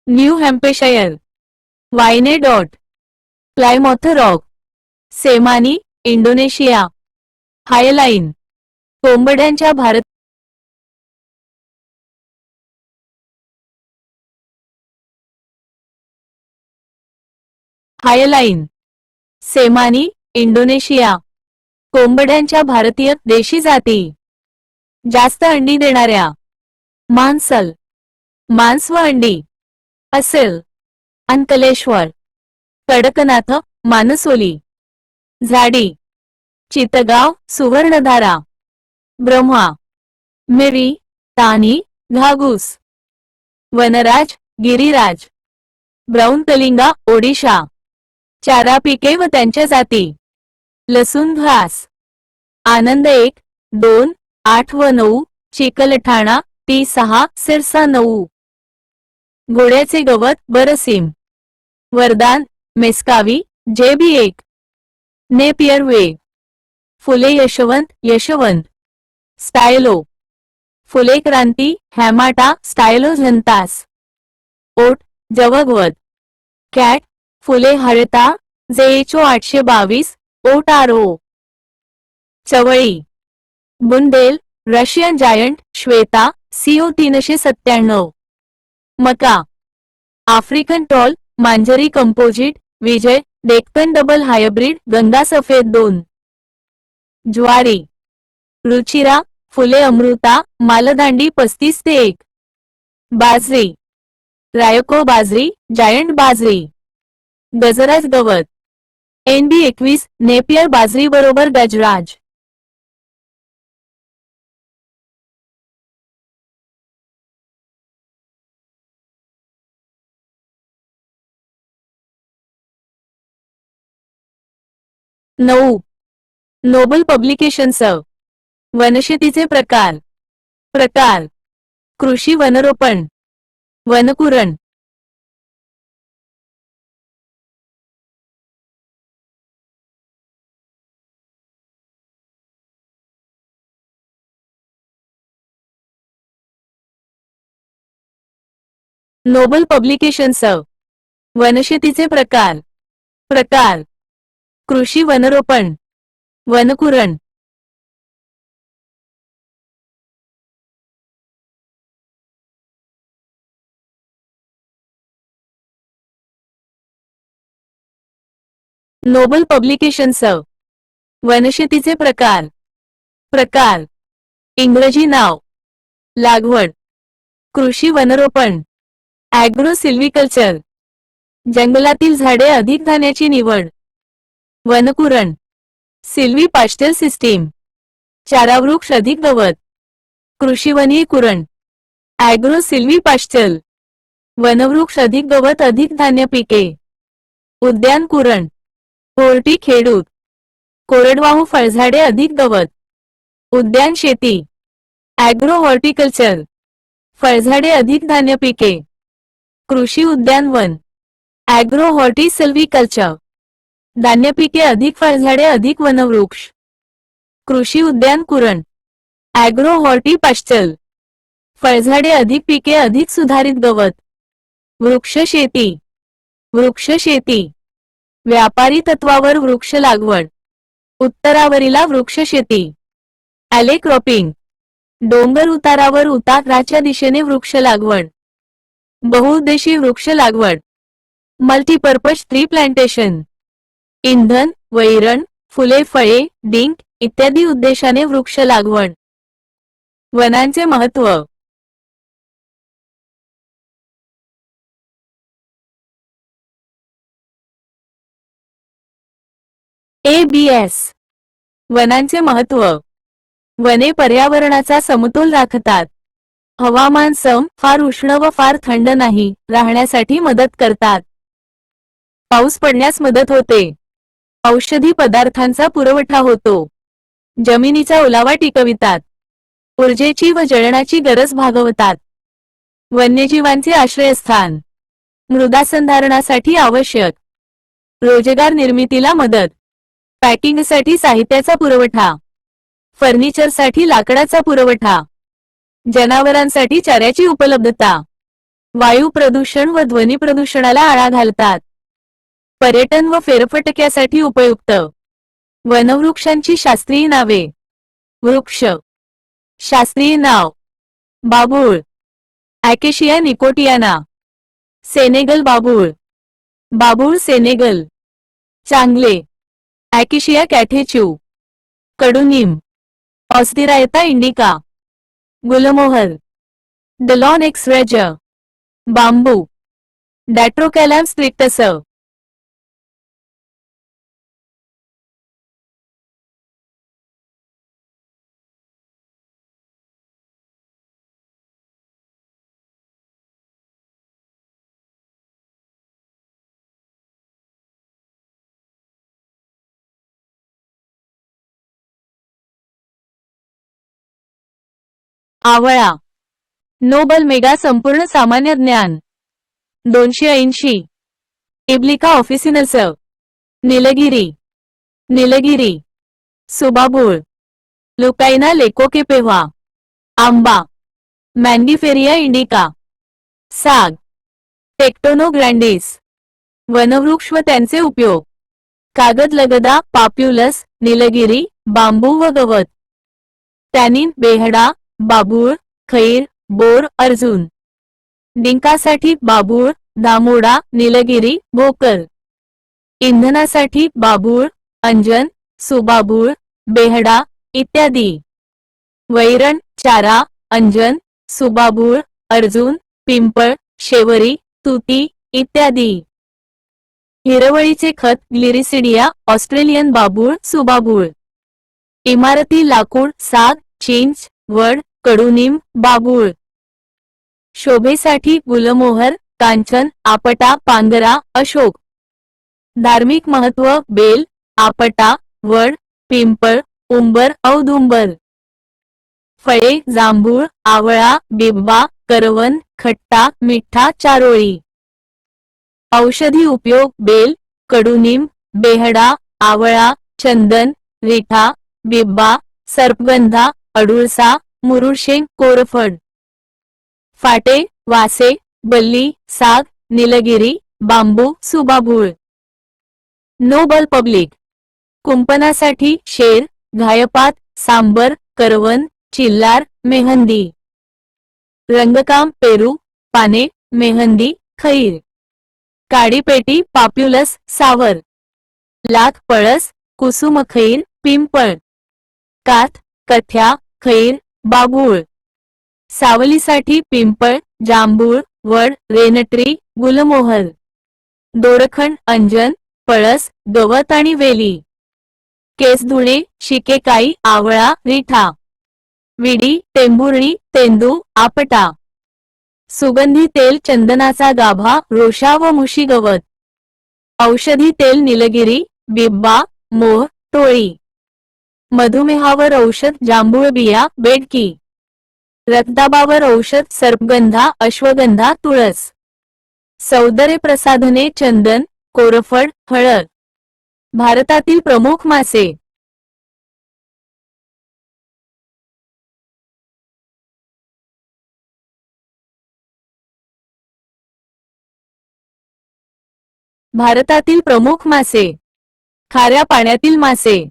New Hampshire, Wyandotte, Plymouth Rock, Cemani, Indonesia. Hyline. कोंबड्यांच्या भारत हायलाईन, सेमानी, इंडोनेशिया. कोंबड्यांच्या भारतीय देशी जाती. जास्त अंडी देणाऱ्या. मांसल, मांस व अंडी. असेल, अंकलेश्वर. कडकनाथ, मानसोली. झाडी, चितगाव, सुवर्णधारा. ब्रह्मा, मिरी, तानी, घागूस. वनराज, गिरिराज. ब्राऊन कलिंगा, ओडिशा. चारा पिके व त्यांच्या जाती. लसूण घास. आनंद 1, 2, 8 व 9, चिकलठाणा, T6, सिरसा 9. घोड्याचे गवत, बरसीम. वरदान, मेस्कावी, JB1. नेपियर वेग. फुले यशवंत, यशवंत. स्टायलो, फुले क्रांती, हॅमाटा, स्टायलो झंतास. ओट, जवगवत. कॅट, फुले हळता, JHO 822, ओट RO. चवळी, Bundel, Russian giant, Shweta, CO 397. मका, आफ्रिकन टॉल, मांजरी कंपोजिट, विजय, डेक्कन डबल हायब्रिड, गंगा सफेद 2. ज्वारी, रुचिरा, फुले अमृता, मालदांडी 35 ते 1. बाजरी, रायको बाजरी, जायंट बाजरी. गजराज गवत. NB21, नेपियर बाजरी बरोबर गजराज. नऊ. Nobel publications. वनशेतीचे प्रकार. प्रकार, कृषी वनरोपण. वनकुरण. Nobel publications. वनशेतीचे प्रकार. प्रकार, कृषी वनरोपण. वनकुरण. Nobel publications. वनशेतीचे प्रकार. प्रकार, इंग्रजी नाव. लागवड, कृषी वनरोपण. ॲग्रो सिल्व्हिकल्चर. जंगलातील झाडे अधिक धान्याची निवड. वनकुरण, सिल्वी पास्टल सिस्टीम. चारावृक्ष अधिक गवत. कृषी वनीकरण. Agro Silvi pastel. वनवृक्ष अधिक गवत अधिक धान्य पिके. उद्यानकुरण, होर्टी खेडूत. कोरडवाहू फळझाडे अधिक गवत. उद्यान शेती. Agro horticulture. फळझाडे अधिक धान्य पिके. कृषी उद्यानवन. Agro horti सिल्व्हिकल्चर. धान्य पिके अधिक फळझाडे अधिक वनवृक्ष. कृषी उद्यानकुरण. Agro horti pastel. फळझाडे अधिक पिके अधिक सुधारित गवत. वृक्ष शेती. वृक्ष शेती, व्यापारी तत्वावर वृक्ष लागवड. उत्तरावरील वृक्ष शेती. ॲले क्रॉपिंग. डोंगर उतारावर उताराच्या दिशेने वृक्ष लागवड. बहुउद्देशीय वृक्ष लागवड. Multipurpose tree plantation. इंधन, वैरण, फुले फळे, डिंक इत्यादी उद्देशाने वृक्ष लागवड. वनांचे महत्त्व. ABS. वनांचे महत्त्व. वने पर्यावरणाचा समतोल राखतात. हवामान फार उष्ण व फार थंड नाही राहण्यासाठी मदत करतात. पाऊस पडण्यास मदत होते. औषधी पदार्थांचा पुरवठा होतो. जमिनीचा ओलावा टिकवितात. ऊर्जेची व जळणाची गरज भागवतात. वन्यजीवांचे आश्रयस्थान. मृदासंधारणासाठी आवश्यक. रोजगार निर्मितीला मदत. पॅकिंगसाठी साहित्याचा पुरवठा. फर्निचरसाठी लाकडाचा पुरवठा. जनावरांसाठी चाऱ्याची उपलब्धता. वायू प्रदूषण व ध्वनी प्रदूषणाला आळा घालतात. पर्यटन व फेरफटक्यासाठी उपयुक्त. वनवृक्षांची शास्त्रीय नावे. वृक्ष. शास्त्रीय नाव. बाभूळ. ॲकेशिया निकोटियाना. सेनेगल बाभूळ. बाभूळ सेनेगल. चांगले. ॲकिशिया कॅठेच्यू. कडुनिंब. ऑस्टिरायता इंडिका. गुलमोहर. डलॉन एक्सरेजर. बांबू. डॅट्रोकॅलॅम स्ट्रिक्टस. आवळा. नोबल मेगा संपूर्ण सामान्य ज्ञान. 280. इब्लिका ऑफिसिनस. नीलगिरी. नीलगिरी. सुबाबूळ. लुकाइना लेकोकेपेव्हा. आंबा. मॅन्डिफेरिया इंडिका. साग. टेक्टोनो ग्रँडिस. वनवृक्ष व त्यांचे उपयोग. कागद लगदा, पाप्युलस, नीलगिरी, बांबू व गवत. टॅनिन, बेहडा, बाबूळ, खैर, बोर, अर्जुन. डिंकासाठी बाबूळ, दामोडा, नीलगिरी, भोकर. इंधनासाठी बाबूळ, अंजन, सुबाबूळ, बेहडा इत्यादी. वैरण, चारा, अंजन, सुबाबूळ, अर्जुन, पिंपळ, शेवरी, तुती इत्यादी. हिरवळीचे खत ग्लिरिसिडिया, ऑस्ट्रेलियन बाबूळ, सुबाबूळ. इमारती लाकूड, साग, चिंच, वड, कडुनिंब, बाबूळ. शोभेसाठी गुलमोहर, कांचन, आपटा, पांगरा, अशोक. धार्मिक महत्त्व बेल, आपटा, वड, पिंपळ, उंबर, औदुंबर. फळे जांभूळ, आवळा, बिब्बा, करवंद, खट्टा, मिठा, चारोळी. औषधी उपयोग बेल, कडुनिंब, बेहडा, आवळा, चंदन, रिठा, बिब्बा, सर्पगंधा, अडुळसा, मुरुडशेंग, कोरफड. फाटे, वासे, बल्ली, साग, नीलगिरी, बांबू, सुबाबूळ. नोबल पब्लिक. कुंपणासाठी शेर, घायपात, सांबर, करवंद, चिल्लार, मेहंदी. रंगकाम पेरू, पाने, मेहंदी, खैर. काडीपेटी, पाप्युलस, सावर. लाख, पळस, कुसुमखैर, पिंपळ. काथ, कथ्या, खैर, बाबूळ. सावलीसाठी पिंपळ, जांभूळ, वड, रेनट्री, गुलमोहर. दोरखंड, अंजन, पळस, गवत आणि वेली. केस धुणे, शिकेकाई, आवळा, रिठा. विडी, टेंभुर्णी, तेंदू, आपटा. सुगंधी तेल चंदनाचा गाभा, रोषा व मुशी गवत. औषधी तेल नीलगिरी, बिब्बा, मोह, टोळी. मधुमेहावर औषध जांभूळ बिया, बेडकी. रक्तदाबावर औषध सर्पगंधा, अश्वगंधा, तुळस. सौंदर्य प्रसाधने चंदन, कोरफड, हळद. भारतातील प्रमुख मासे. भारतातील प्रमुख मासे. खाऱ्या पाण्यातील मासे.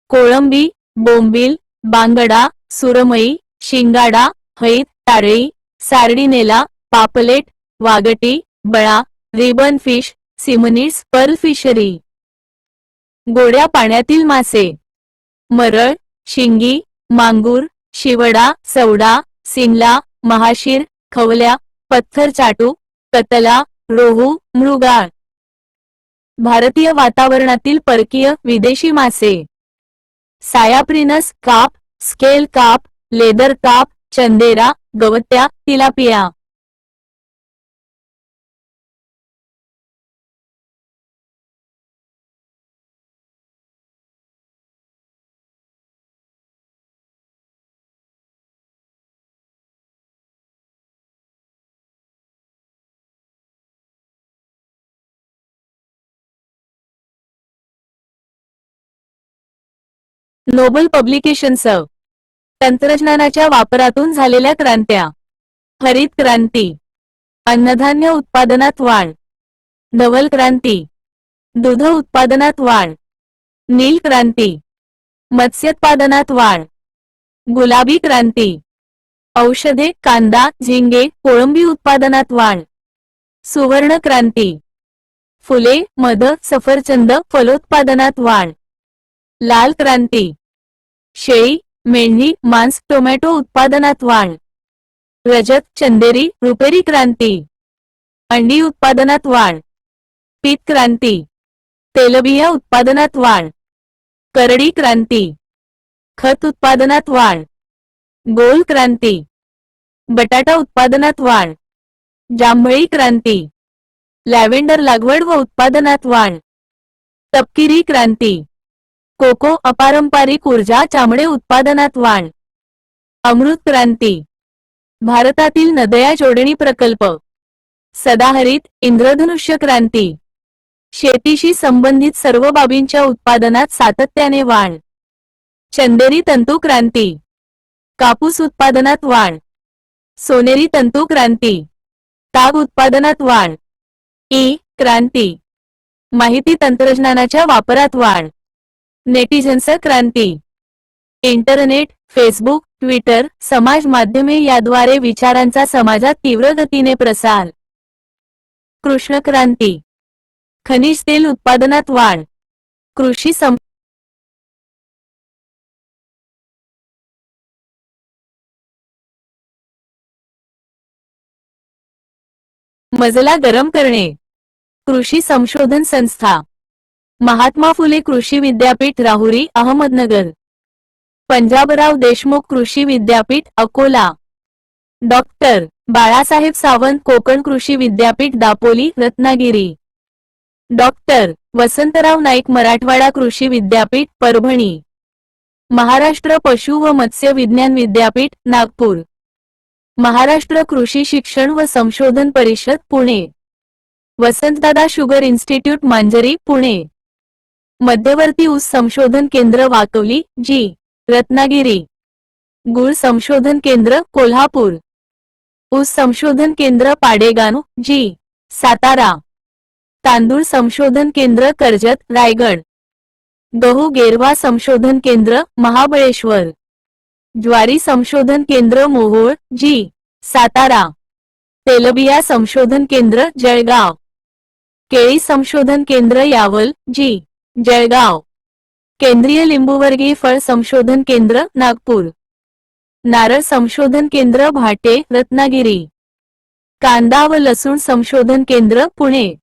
कोळंबी, बोंबील, बांगडा, सुरमई, शिंगाडा, हैत, तारळी, सार्डिनेला, पापलेट, वागटी, बळा, रिबन फिश, सिमनीड्स, पर्ल फिशरी. गोड्या पाण्यातील मासे. मरळ, शिंगी, मांगूर, शिवडा, सवडा, सिंगला, महाशीर, खवल्या, पत्थर चाटू, कतला, रोहू, मृगाळ. भारतीय वातावरणातील परकीय विदेशी मासे. सायाप्रिनस, काप, स्केल काप, लेदर काप, चंदेरा, गवत्या, तिलापिया. Nobel Publications. तंत्रज्ञानाच्या वापरातून झालेल्या क्रांत्या. हरित क्रांती. अन्नधान्य उत्पादनात वाढ. धवल क्रांती. दूध उत्पादनात वाढ. नील क्रांती. मत्स्योत्पादनात वाढ. गुलाबी क्रांती. औषधे, कांदा, झिंगे, कोळंबी उत्पादनात वाढ. सुवर्ण क्रांती. फुले, मध, सफरचंद, फलोत्पादनात वाढ. लाल क्रांती. शेळी, मेंढी, मांस, टोमॅटो उत्पादनात वाढ. रजत, चंदेरी, रुपेरी क्रांती. अंडी उत्पादनात वाढ. पीत क्रांती. तेलबिया उत्पादनात वाढ. करडी क्रांती. खत उत्पादनात वाढ. गोल क्रांती. बटाटा उत्पादनात वाढ. जांभळी क्रांती. लॅव्हेंडर लागवड व उत्पादनात वाढ. तपकिरी क्रांती. कोको, अपारंपरिक ऊर्जा, चामडे उत्पादनात वाढ. अमृत क्रांती. भारतातील नद्या जोडणी प्रकल्प. सदाहरित, इंद्रधनुष्य क्रांती. शेतीशी संबंधित सर्व बाबींच्या उत्पादनात सातत्याने वाढ. चंदेरी तंतू क्रांती. कापूस उत्पादनात वाढ. सोनेरी तंतू क्रांती. ताग उत्पादनात वाढ. ई क्रांती. माहिती तंत्रज्ञानाच्या वापरात वाढ. नेटिझन्स क्रांती. इंटरनेट, फेसबुक, ट्विटर, समाज माध्यमे याद्वारे विचारांचा समाजात तीव्र गतीने प्रसार. कृष्ण क्रांती. खनिज तेल उत्पादनात वाढ. कृषी मजला गरम करणे. कृषी संशोधन संस्था. महात्मा फुले कृषी विद्यापीठ राहुरी, अहमदनगर. पंजाबराव देशमुख कृषी विद्यापीठ, अकोला. डॉक्टर बाळासाहेब सावंत कोकण कृषी विद्यापीठ, दापोली, रत्नागिरी. डॉक्टर वसंतराव नाईक मराठवाडा कृषी विद्यापीठ, परभणी. महाराष्ट्र पशु व मत्स्य विज्ञान विद्यापीठ, नागपूर. महाराष्ट्र कृषी शिक्षण व संशोधन परिषद, पुणे. वसंतदादा शुगर इन्स्टिट्यूट, मांजरी, पुणे. मध्यवर्ती ऊस संशोधन केंद्र, वाकवली, जी. रत्नागिरी. गूळ संशोधन केंद्र, कोल्हापूर. ऊस संशोधन केंद्र, पाडेगाव, जी. सातारा. तांदूळ संशोधन केंद्र, कर्जत, रायगड. गहू गेरवा संशोधन केंद्र, महाबळेश्वर. ज्वारी संशोधन केंद्र, मोहोळ, जी. सातारा. तेलबिया संशोधन केंद्र, जळगाव. केळी संशोधन केंद्र, यावल, जी. जळगाव. केंद्रीय लिंबूवर्गीय फळ संशोधन केंद्र, नागपूर. नारळ संशोधन केंद्र, भाटे, रत्नागिरी. कांदा व लसूण संशोधन केंद्र, पुणे.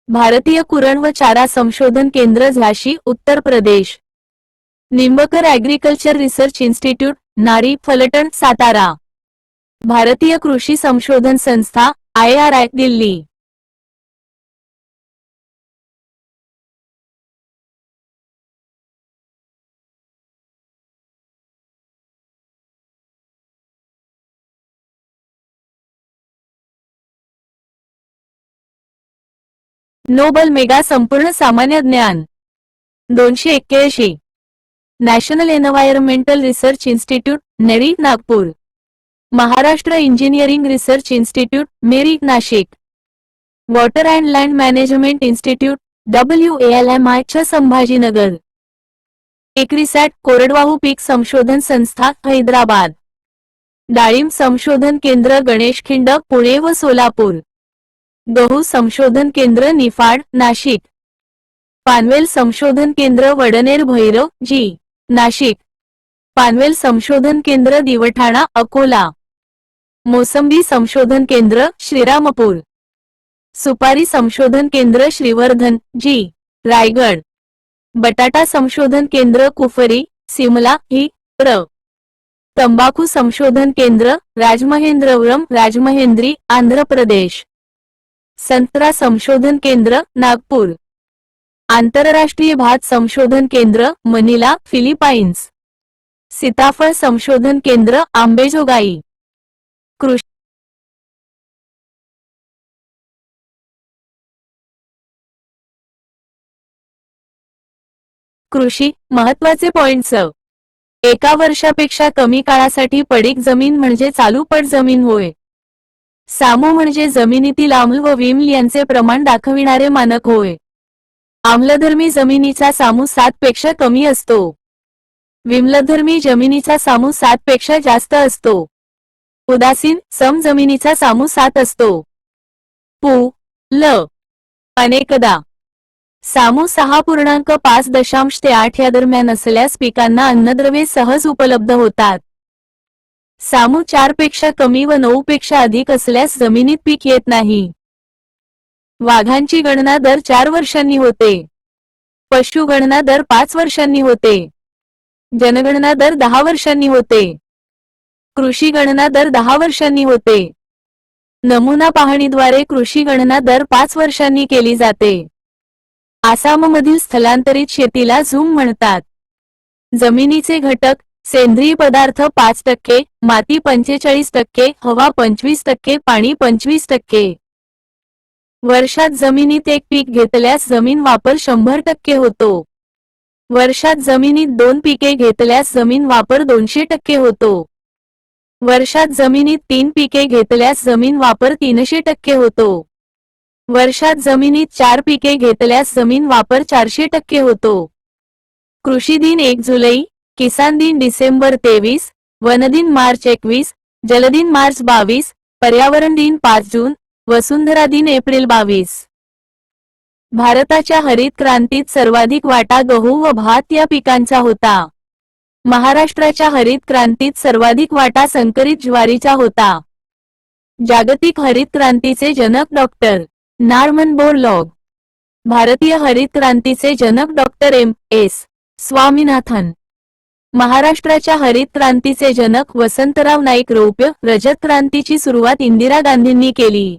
भारतीय कुरण व चारा संशोधन केंद्र, झाशी, Uttar Pradesh. निंबकर agriculture research institute, नारी, फलटण, सातारा. भारतीय कृषी संशोधन संस्था, IRI, दिल्ली. नोबल मेगा संपूर्ण सामान्य ज्ञान 281. National Environmental Research Institute, NEERI, Nagpur. Maharashtra Engineering Research Institute, MERI, Nashik. Water and Land Management Institute, WALMI, Sambhajinagar. ICRISAT कोरडवाहू पीक संशोधन संस्था, हैदराबाद. डाळिंब संशोधन केंद्र, गणेशखिंड, पुणे व सोलापूर. गहू संशोधन केंद्र, निफाड, नाशिक. पानवेल संशोधन केंद्र, वडनेर, भैरव, जी. नाशिक. पानवेल संशोधन केंद्र, दिवठाणा, अकोला. मोसंबी संशोधन केंद्र, श्रीरामपूर. सुपारी संशोधन केंद्र, श्रीवर्धन, जी. रायगड. बटाटा संशोधन केंद्र, कुफरी, सिमला, ही, प्र. तंबाखू संशोधन केंद्र, राजमहेंद्रवरम, राजमहेंद्री, आंध्र प्रदेश. संत्रा संशोधन केंद्र, नागपूर. आंतरराष्ट्रीय भात संशोधन केंद्र, मनिला, फिलिपाईन्स. सीताफळ संशोधन केंद्र, आंबेजोगाई. कृषी महत्त्वाचे पॉइंट्स. एका वर्षापेक्षा कमी काळासाठी पडीक जमीन म्हणजे चालू पट जमीन होय. सामू म्हणजे जमिनीतील आम्ल व विम्ल यांचे प्रमाण दाखविणारे मानक होय. आम्लधर्मी जमिनीचा सामू 7 पेक्षा कमी असतो. विम्लधर्मी जमिनीचा सामू 7 पेक्षा जास्त असतो. उदासीन, सम जमिनीचा सामू 7 असतो. पु. ल. अनेकदा सामू 6.5 ते 8 या दरम्यान असल्यास पिकांना अन्नद्रव्ये सहज उपलब्ध होतात. सामू 4 पेक्षा कमी व 9 पेक्षा अधिक असल्यास जमिनीत पीक येत नाही. वाघांची गणना दर 4 वर्षांनी होते. पशु गणना दर 5 वर्षांनी होते. जनगणना दर 10 वर्षांनी होते. कृषी गणना दर 10 वर्षांनी होते. नमुना पाहणीद्वारे कृषी गणना दर 5 वर्षांनी केली जाते. आसाममधील स्थलांतरित शेतीला झूम म्हणतात. जमिनीचे घटक: सेंद्रिय पदार्थ 5%, माती 45%, हवा 25%, पाणी 25%. वर्षात जमिनीत एक पीक घेतल्यास जमीन वापर 100% होतो. वर्षात जमिनीत 2 पिके घेतल्यास जमीन वापर 200% होतो. वर्षात जमिनीत 3 पिके घेतल्यास जमीन वापर 300% होतो. वर्षात जमिनीत 4 पिके घेतल्यास जमीन वापर 400% होतो. कृषी दिन 1 जुलै, किसान दिन डिसेंबर 23, वनदिन मार्च 21, जलदिन मार्च 22, पर्यावरण दिन 5 जून, वसुंधरा दिन एप्रिल 22. भारताच्या हरित क्रांतीत सर्वाधिक वाटा गहू व भात या पिकांचा होता. महाराष्ट्राच्या हरित क्रांतीत सर्वाधिक वाटा संकरित ज्वारीचा होता. जागतिक हरित क्रांतीचे जनक डॉक्टर नॉर्मन बोरलॉग. भारतीय हरित क्रांतीचे जनक डॉक्टर एम.एस. स्वामीनाथन. महाराष्ट्राच्या हरित क्रांतीचे जनक वसंतराव नाईक. रौप्य, रजत क्रांतीची सुरुवात इंदिरा गांधींनी केली.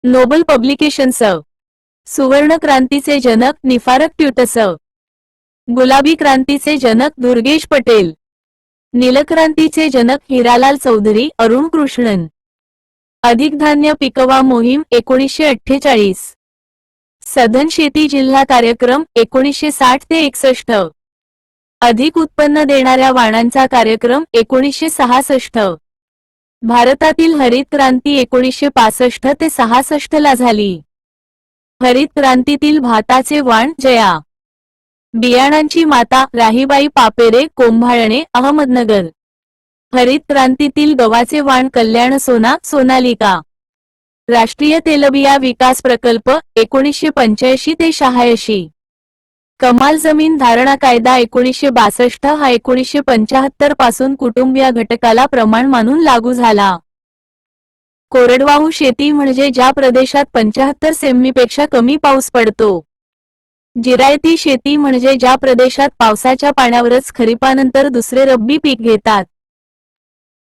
Nobel Publications. सुवर्ण क्रांतीचे जनक निफारक ट्यूटस. गुलाबी क्रांतीचे जनक दुर्गेश पटेल. नीलक्रांतीचे जनक हिरालाल चौधरी. अरुण कृष्णन. अधिक धान्य पिकवा मोहीम 1948. सधन शेती जिल्हा कार्यक्रम 1960 ते 61. अधिक उत्पन्न देणाऱ्या वाणांचा कार्यक्रम 1966. भारतातील हरित क्रांती 1965 ते 66 ला झाली. हरित क्रांतीतील भाताचे वाण जया. बियाणांची माता राहीबाई पापेरे. कोंभाळणे, अहमदनगर. हरित क्रांतीतील गव्हाचे वाण कल्याण सोना. सोनालिका. राष्ट्रीय तेलबिया विकास प्रकल्प 1985 ते 86. कमाल जमीन धारणा कायदा 1962 हा 1975 पासून कुटुंबीय घटकाला प्रमाण मानून लागू झाला. कोरडवाहू शेती म्हणजे ज्या प्रदेशात 75 सेंमीपेक्षा कमी पाऊस पडतो. जिरायती शेती म्हणजे ज्या प्रदेशात पावसाच्या पाण्यावरच खरीपानंतर दुसरे रब्बी पीक घेतात.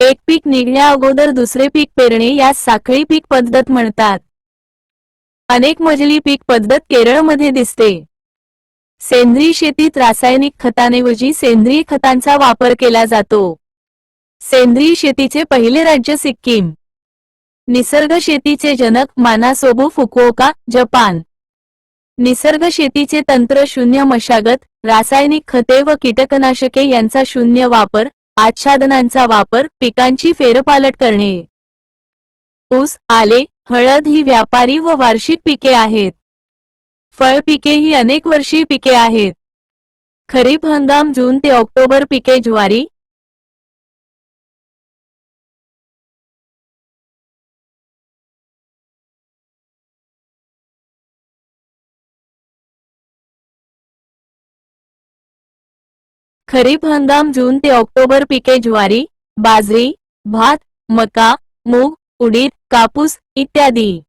एक पीक निघण्या अगोदर दुसरे पीक पेरणे यास साखळी पीक पद्धत म्हणतात. अनेक मजली पीक पद्धत केरळमध्ये दिसते. सेंद्रिय शेतीत रासायनिक खतांऐवजी सेंद्रिय खतांचा वापर केला जातो. सेंद्रिय शेतीचे पहिले राज्य सिक्कीम. निसर्ग शेतीचे जनक मानासोबू फुकुओका, जपान. निसर्ग शेतीचे तंत्र शून्य मशागत, रासायनिक खते व कीटकनाशके यांचा शून्य वापर, आच्छादनांचा वापर, पिकांची फेरपालट करणे. ऊस, आले, हळद ही व्यापारी व वार्षिक पिके आहेत. फळ पिके ही अनेक वर्षीय पिके आहेत. खरीप हंगाम जून ते ऑक्टोबर. पिके ज्वारी. खरीप हंगाम जून ते ऑक्टोबर. पिके ज्वारी, बाजरी, भात, मका, मूग, उडीद, कापूस इत्यादी.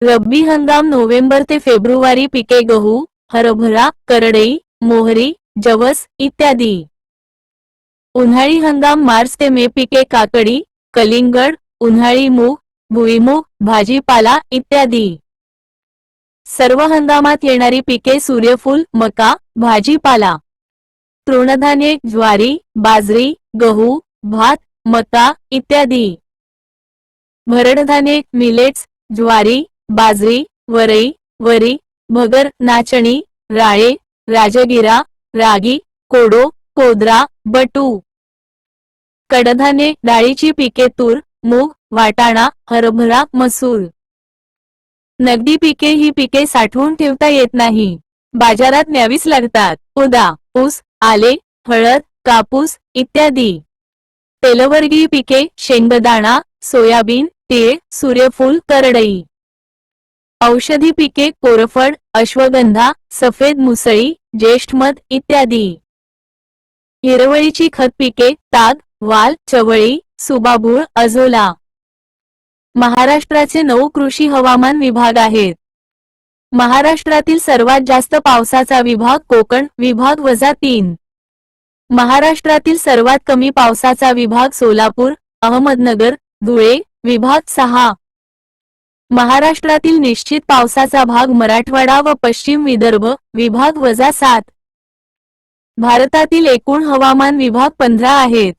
रब्बी हंगाम नोव्हेंबर ते फेब्रुवारी. पिके गहू, हरभरा, करडई, मोहरी, जवस इत्यादी. उन्हाळी हंगाम मार्च ते मे. पिके काकडी, कलिंगड, उन्हाळी मूग, भुईमूग, भाजीपाला इत्यादी. सर्व हंगामात येणारी पिके सूर्यफूल, मका, भाजीपाला. तृणधान्ये ज्वारी, बाजरी, गहू, भात, मका इत्यादी. भरडधान्ये मिलेट्स, ज्वारी, बाजरी, वरई, वरी, भगर, नाचणी, राळे, राजगिरा, रागी, कोडो, कोद्रा, बटू. कडधान्ये डाळीची पिके तूर, मूग, वाटाणा, हरभरा, मसूर. नगदी पिके ही पिके साठवून ठेवता येत नाही, बाजारात न्यावीच लागतात. उदा. ऊस, आले, हळद, कापूस इत्यादी. तेलवर्गीय पिके शेंगदाणा, सोयाबीन, तीळ, सूर्यफूल, करडई. औषधी पिके कोरफड, अश्वगंधा, सफेद मुसळी, ज्येष्ठमध इत्यादी. हिरवळीची खत पिके ताग, वाल, चवळी, सुबाबूळ, अझोला. महाराष्ट्राचे 9 कृषी हवामान विभाग आहेत. महाराष्ट्रातील सर्वात जास्त पावसाचा विभाग कोकण विभाग -3. महाराष्ट्रातील सर्वात कमी पावसाचा विभाग सोलापूर, अहमदनगर, धुळे विभाग 6. महाराष्ट्रातील निश्चित पावसाचा भाग मराठवाडा व पश्चिम विदर्भ विभाग -7. भारतातील एकूण हवामान विभाग 15 आहेत.